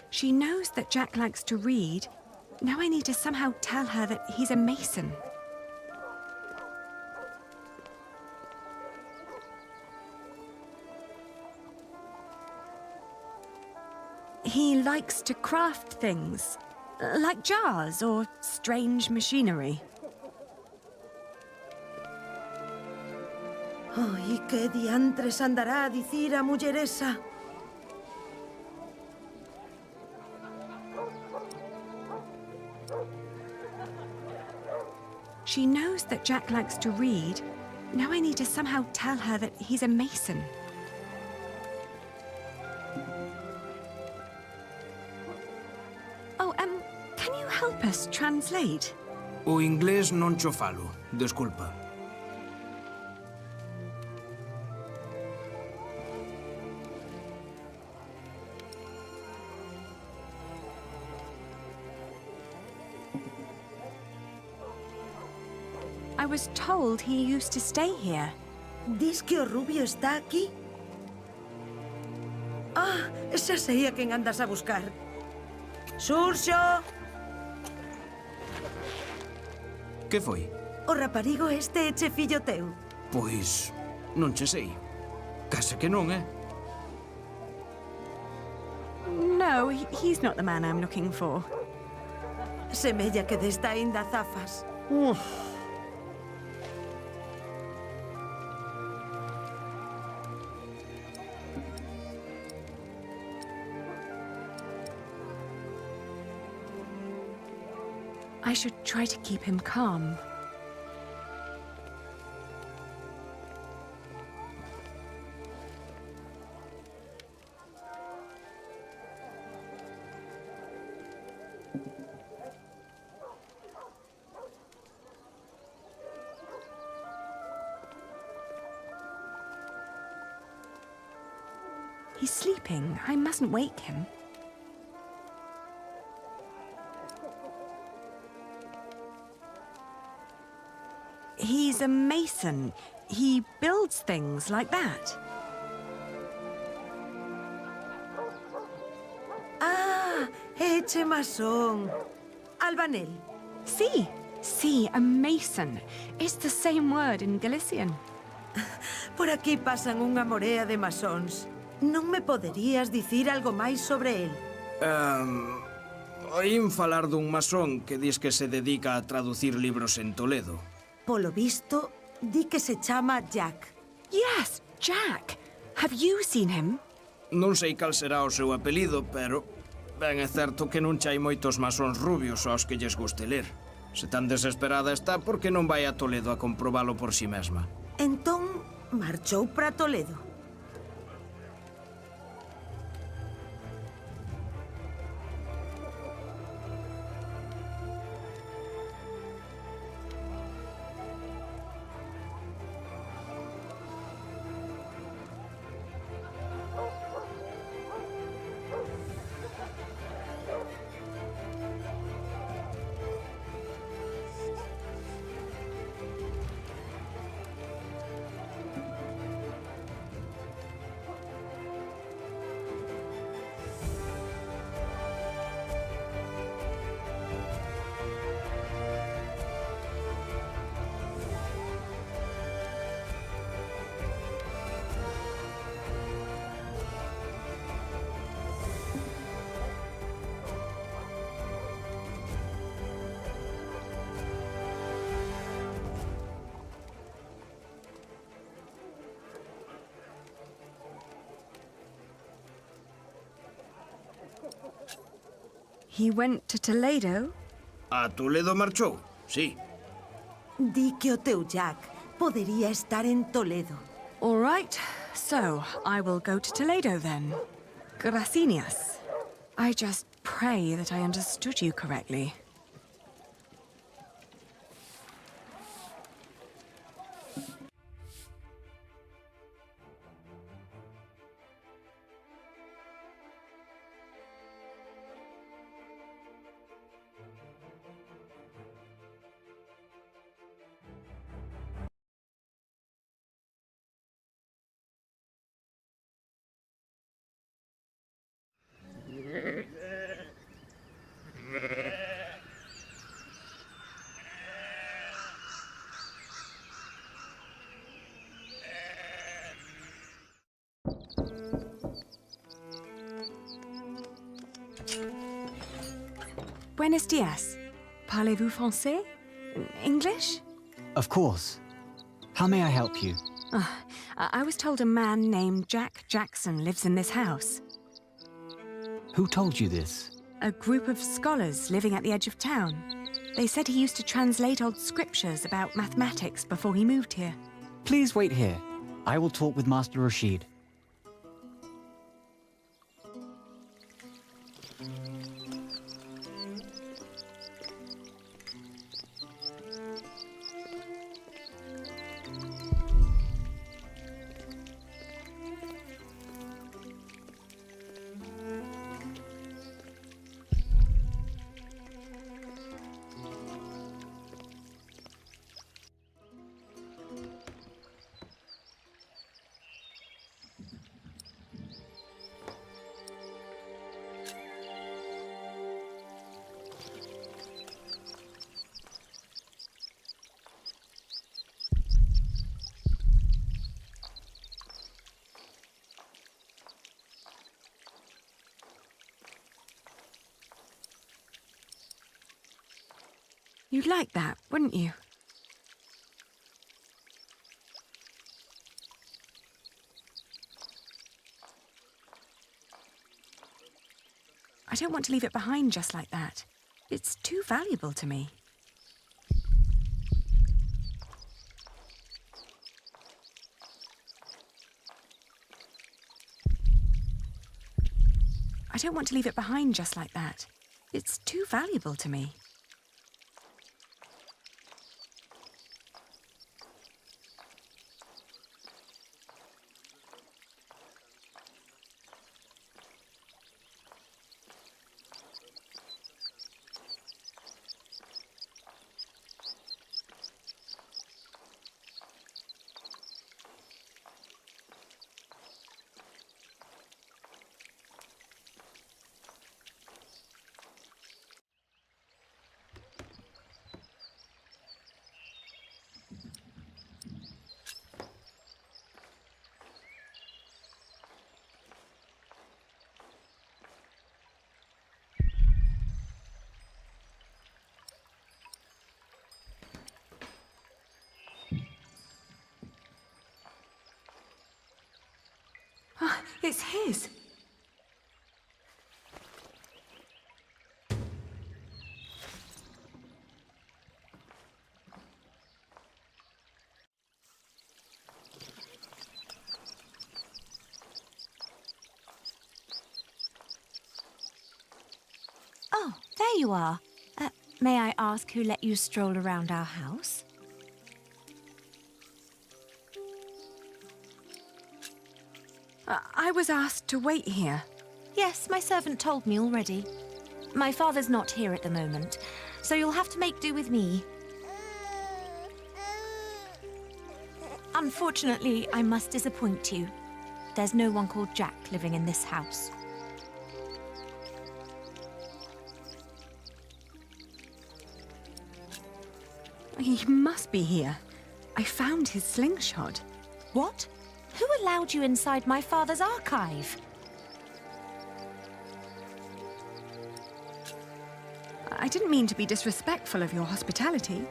She knows that Jack likes to read. Now I need to somehow tell her that he's a mason. He likes to craft things, like jars or strange machinery. Ai, que diantres andará a dicir a muller esa? She knows that Jack likes to read. Now I need to somehow tell her that he's a mason. Oh, can you help us translate? O inglés non cho falo, desculpa. I was told he used to stay here. ¿Dis que o rubio está aquí? Ah, xa sei a quen andas a buscar. Xurxo! Que foi? O raparigo este é che fillo teu? Pois... non che sei. Case que non, No, he's not the man I'm looking for. Semella que desta aínda zafas. I should try to keep him calm. He's sleeping. I mustn't wake him. He's a mason. He builds things like that. Ah, eche masón. Albanel. Sí, a mason. It's the same word in Galician. Por aquí pasan unha morea de masóns. Non me poderías dicir algo máis sobre el? Oín falar dun masón que dis que se dedica a traducir libros en Toledo. Polo visto, di que se chama Jack. Yes, Jack. Have you seen him? Non sei cal será o seu apelido, pero... ben é certo que non chai moitos masóns rubios aos que lles guste ler. Se tan desesperada está, por que non vai a Toledo a comprobalo por si mesma? Entón, marchou para Toledo. He went to Toledo? A Toledo marchou, sí. Di que o teu Jack podería estar en Toledo. All right, so I will go to Toledo then. Gracias. I just pray that I understood you correctly. Buenos días. Parlez-vous français? English? Of course. How may I help you? I was told a man named Jack Jackson lives in this house. Who told you this? a group of scholars living at the edge of town. They said he used to translate old scriptures about mathematics before he moved here. Please wait here. I will talk with Master Rashid. You'd like that, wouldn't you? I don't want to leave it behind just like that. It's too valuable to me. I don't want to leave it behind just like that. It's too valuable to me. Oh, it's his. Oh, there you are. May I ask who let you stroll around our house? I was asked to wait here. Yes, my servant told me already. My father's not here at the moment, so you'll have to make do with me. Unfortunately, I must disappoint you. There's no one called Jack living in this house. He must be here. I found his slingshot. What? Who allowed you inside my father's archive? I didn't mean to be disrespectful of your hospitality.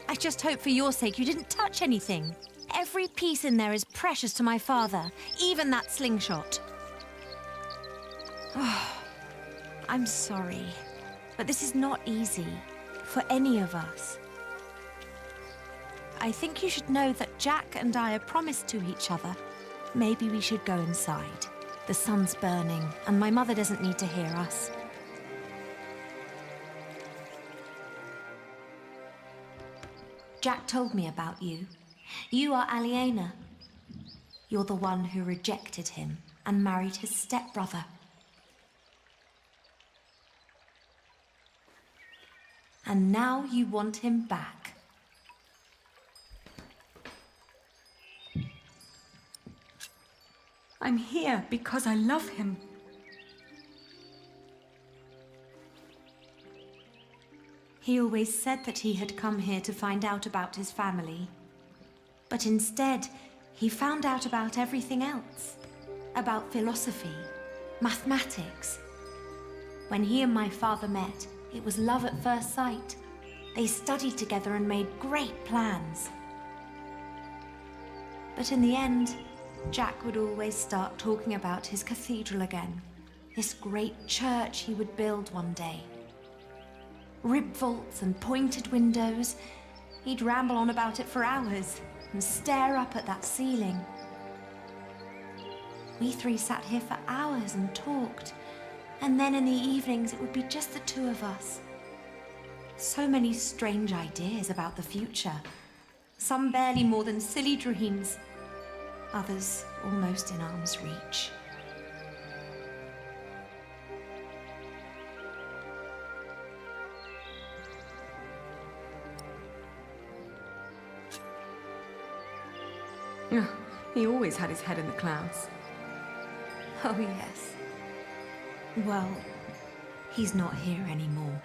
I just hope for your sake you didn't touch anything. Every piece in there is precious to my father, even that slingshot. I'm sorry, but this is not easy for any of us. I think you should know that Jack and I are promised to each other. Maybe we should go inside. The sun's burning, and my mother doesn't need to hear us. Jack told me about you. You are Aliena. You're the one who rejected him and married his stepbrother. And now you want him back. I'm here because I love him. He always said that he had come here to find out about his family. But instead, he found out about everything else. About philosophy, mathematics. When he and my father met, it was love at first sight. They studied together and made great plans. But in the end, Jack would always start talking about his cathedral again, This great church he would build one day. Rib vaults and pointed windows. He'd ramble on about it for hours and stare up at that ceiling. We three sat here for hours and talked. And then in the evenings, it would be just the two of us. So many strange ideas about the future. Some barely more than silly dreams. Others almost in arm's reach. He always had his head in the clouds. Oh, yes. Well, he's not here anymore.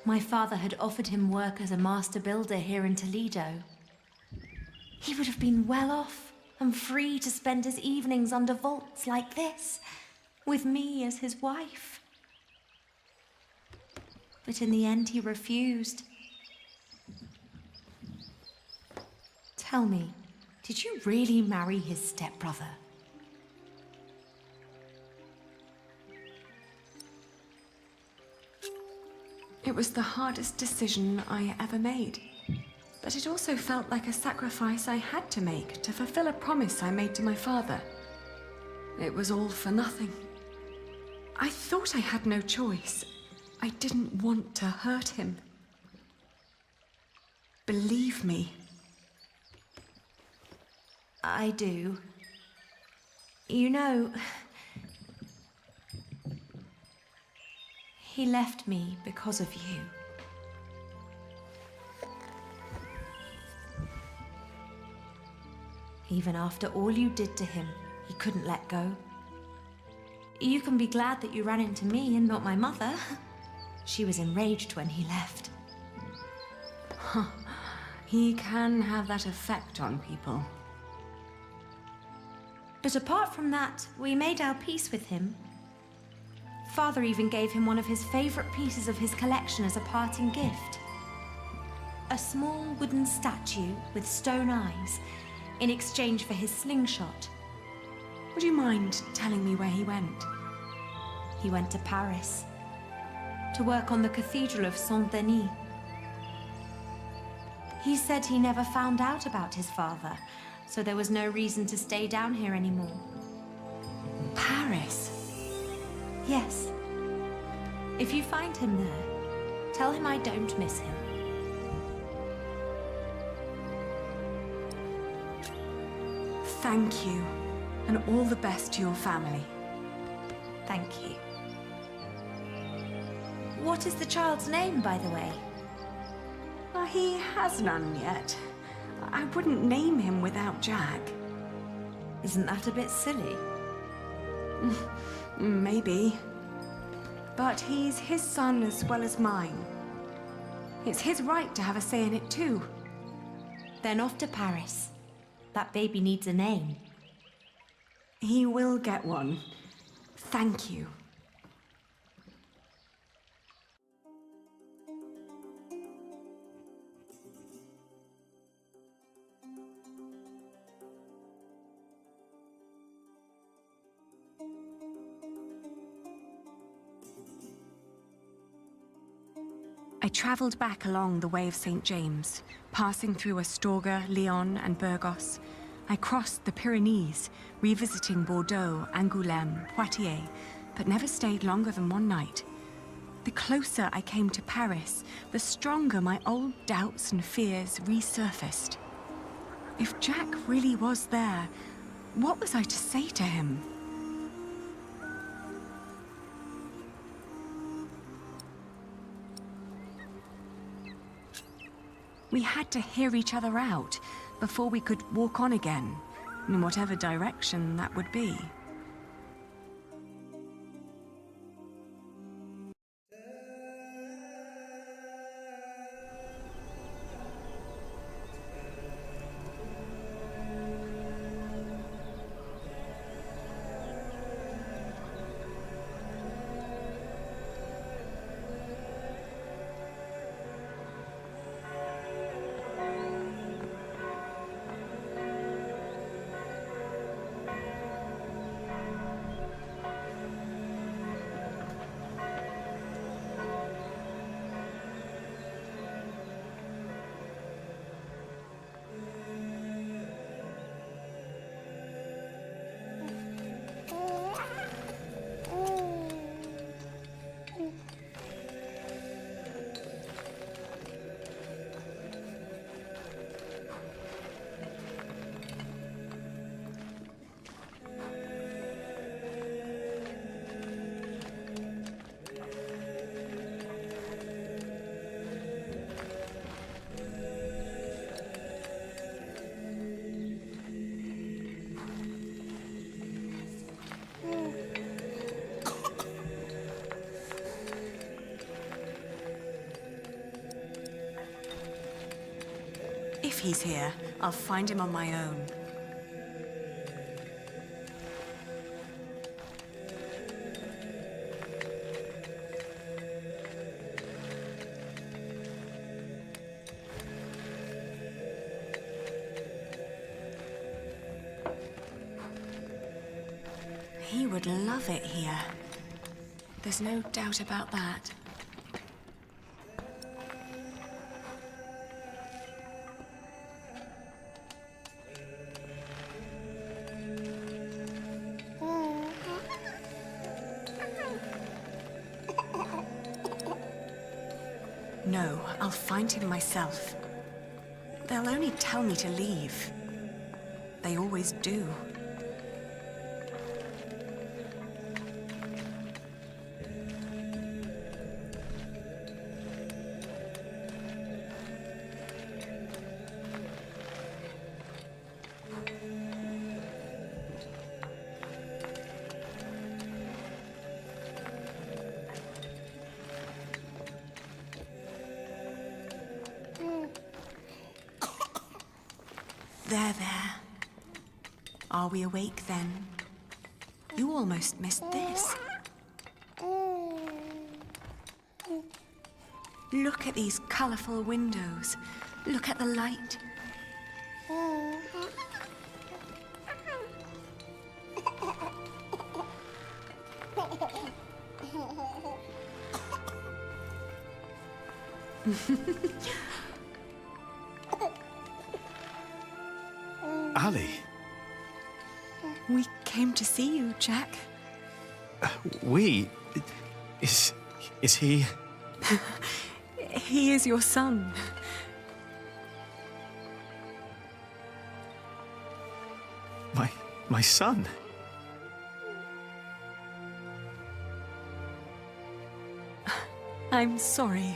My father had offered him work as a master builder here in Toledo. He would have been well off and free to spend his evenings under vaults like this, with me as his wife. But in the end, he refused. Tell me, did you really marry his stepbrother? It was the hardest decision I ever made. But it also felt like a sacrifice I had to make to fulfill a promise I made to my father. It was all for nothing. I thought I had no choice. I didn't want to hurt him. Believe me. I do. You know, he left me because of you. Even after all you did to him, he couldn't let go. You can be glad that you ran into me and not my mother. She was enraged when he left. He can have that effect on people. But apart from that, we made our peace with him. Father even gave him one of his favorite pieces of his collection as a parting gift. A small wooden statue with stone eyes in exchange for his slingshot. Would you mind telling me where he went? He went to Paris to work on the Cathedral of Saint-Denis. He said he never found out about his father, so there was no reason to stay down here anymore. Paris? Yes. If you find him there, tell him I don't miss him. Thank you, and all the best to your family. Thank you. What is the child's name, by the way? He has none yet. I wouldn't name him without Jack. Isn't that a bit silly? Maybe. But he's his son as well as mine. It's his right to have a say in it too. Then off to Paris. That baby needs a name. He will get one. Thank you. I travelled back along the Way of St. James, passing through Astorga, Lyon, and Burgos. I crossed the Pyrenees, revisiting Bordeaux, Angoulême, Poitiers, but never stayed longer than one night. The closer I came to Paris, the stronger my old doubts and fears resurfaced. If Jack really was there, what was I to say to him? We had to hear each other out before we could walk on again, in whatever direction that would be. he's here, I'll find him on my own. He would love it here. There's no doubt about that. No, I'll find him myself. They'll only tell me to leave. They always do. There. Are we awake then? You almost missed this. Look at these colourful windows. Look at the light. Ali? We came to see you, Jack. We? Is he? He is your son. My son? I'm sorry.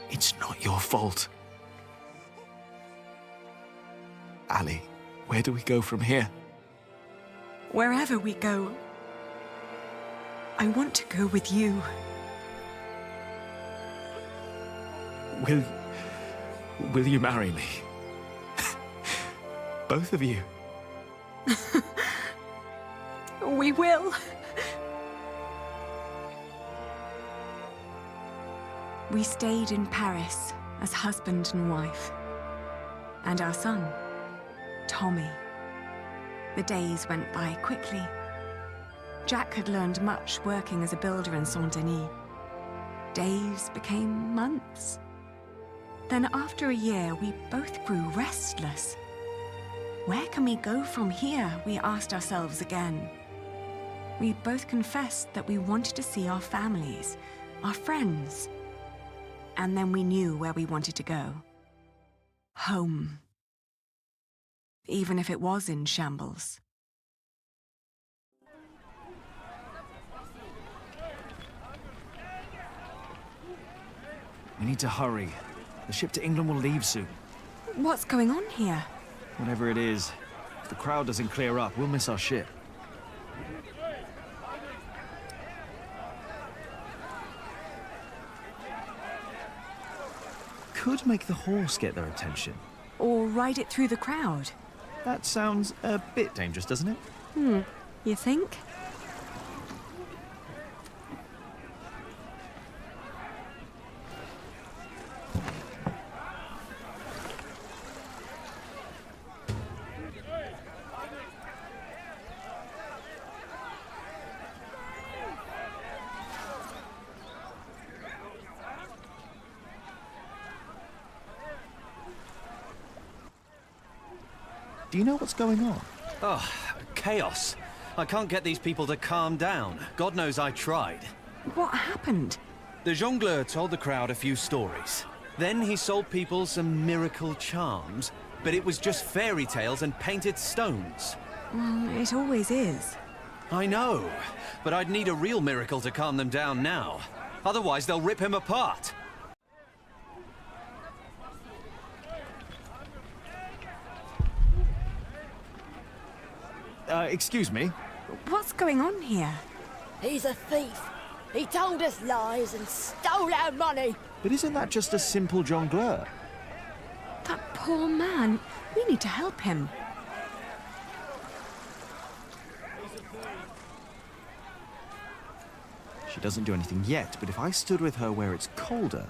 It's not your fault. Ali, where do we go from here? Wherever we go, I want to go with you. Will you marry me? Both of you? We will. We stayed in Paris as husband and wife. And our son, Tommy. The days went by quickly. Jack had learned much working as a builder in Saint-Denis. Days became months. Then after a year, we both grew restless. Where can we go from here, we asked ourselves again. We both confessed that we wanted to see our families, our friends. And then we knew where we wanted to go. Home. Even if it was in shambles. We need to hurry. The ship to England will leave soon. What's going on here? Whatever it is, if the crowd doesn't clear up, we'll miss our ship. Could make the horse get their attention. Or ride it through the crowd. That sounds a bit dangerous, doesn't it? You think? Do you know what's going on? Oh, chaos. I can't get these people to calm down. God knows I tried. What happened? The jongleur told the crowd a few stories. Then he sold people some miracle charms, but it was just fairy tales and painted stones. Well, it always is. I know, but I'd need a real miracle to calm them down now. Otherwise, they'll rip him apart. Excuse me? What's going on here? He's a thief. He told us lies and stole our money. But isn't that just a simple jongleur? That poor man. We need to help him. She doesn't do anything yet, but if I stood with her where it's colder...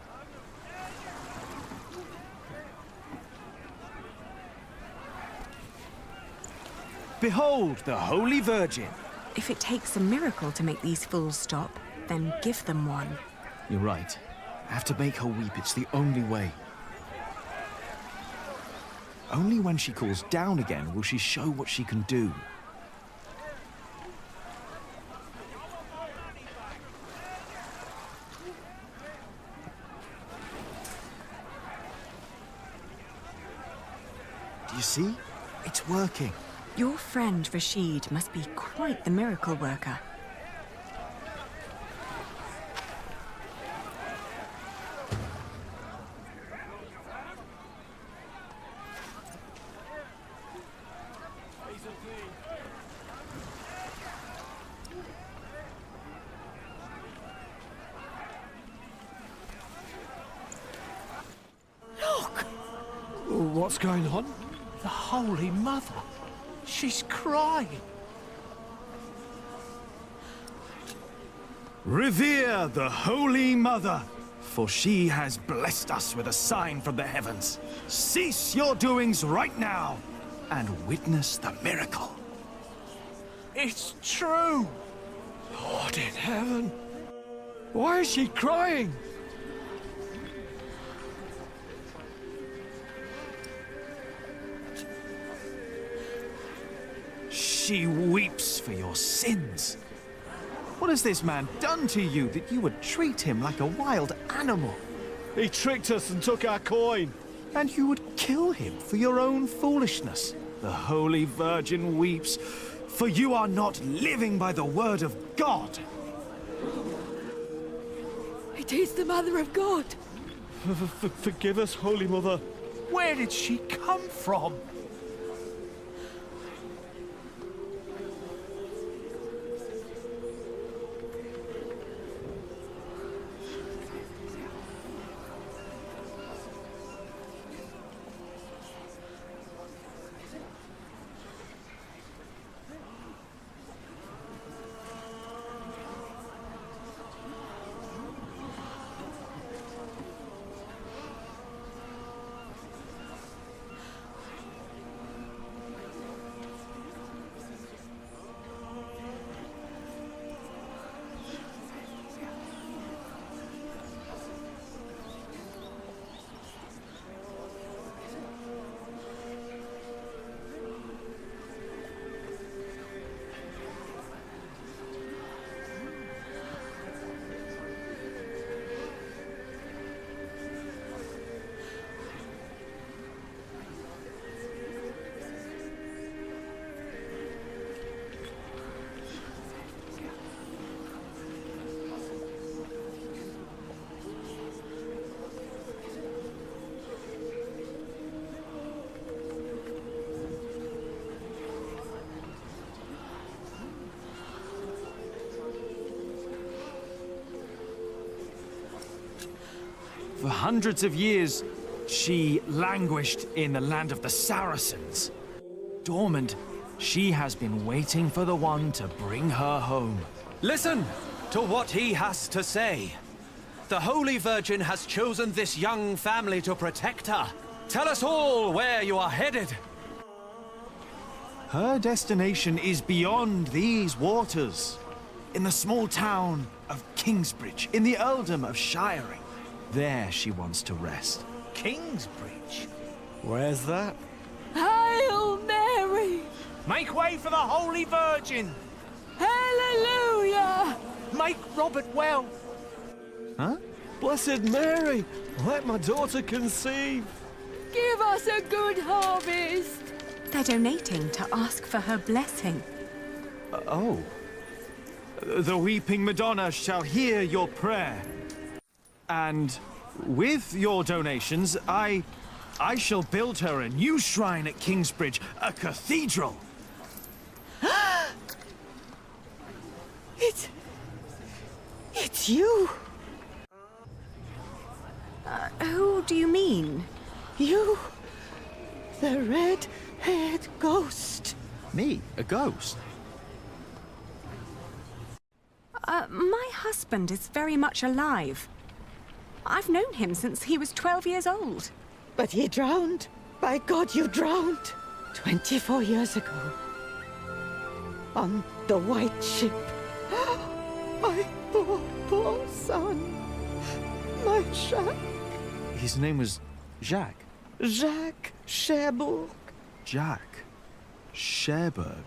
Behold the Holy Virgin! If it takes a miracle to make these fools stop, then give them one. You're right. I have to make her weep. It's the only way. Only when she calls down again will she show what she can do. Do you see? It's working. Your friend Rashid must be quite the miracle worker. What's going on? The Holy Mother. She's crying. Revere the Holy Mother, for she has blessed us with a sign from the heavens. Cease your doings right now and witness the miracle. It's true. Lord in heaven. Why is she crying? She weeps for your sins. What has this man done to you that you would treat him like a wild animal? He tricked us and took our coin. And you would kill him for your own foolishness. The Holy Virgin weeps, for you are not living by the word of God. It is the Mother of God. Forgive us, Holy Mother. Where did she come from? For hundreds of years, she languished in the land of the Saracens. Dormant, she has been waiting for the one to bring her home. Listen to what he has to say. The Holy Virgin has chosen this young family to protect her. Tell us all where you are headed. Her destination is beyond these waters. In the small town of Kingsbridge, in the earldom of Shiring. There she wants to rest. Kingsbridge? Where's that? Hail Mary! Make way for the Holy Virgin! Hallelujah! Make Robert well! Huh? Blessed Mary, let my daughter conceive. Give us a good harvest! They're donating to ask for her blessing. Oh. The weeping Madonna shall hear your prayer. And with your donations, I shall build her a new shrine at Kingsbridge, a cathedral. It's you! Who do you mean? You The red-haired ghost. Me? A ghost? My husband is very much alive. I've known him since he was 12 years old. But he drowned. By God, you drowned. 24 years ago. On the White Ship. My poor son. My Jacques. His name was Jacques. Jacques Cherbourg. Jacques Cherbourg.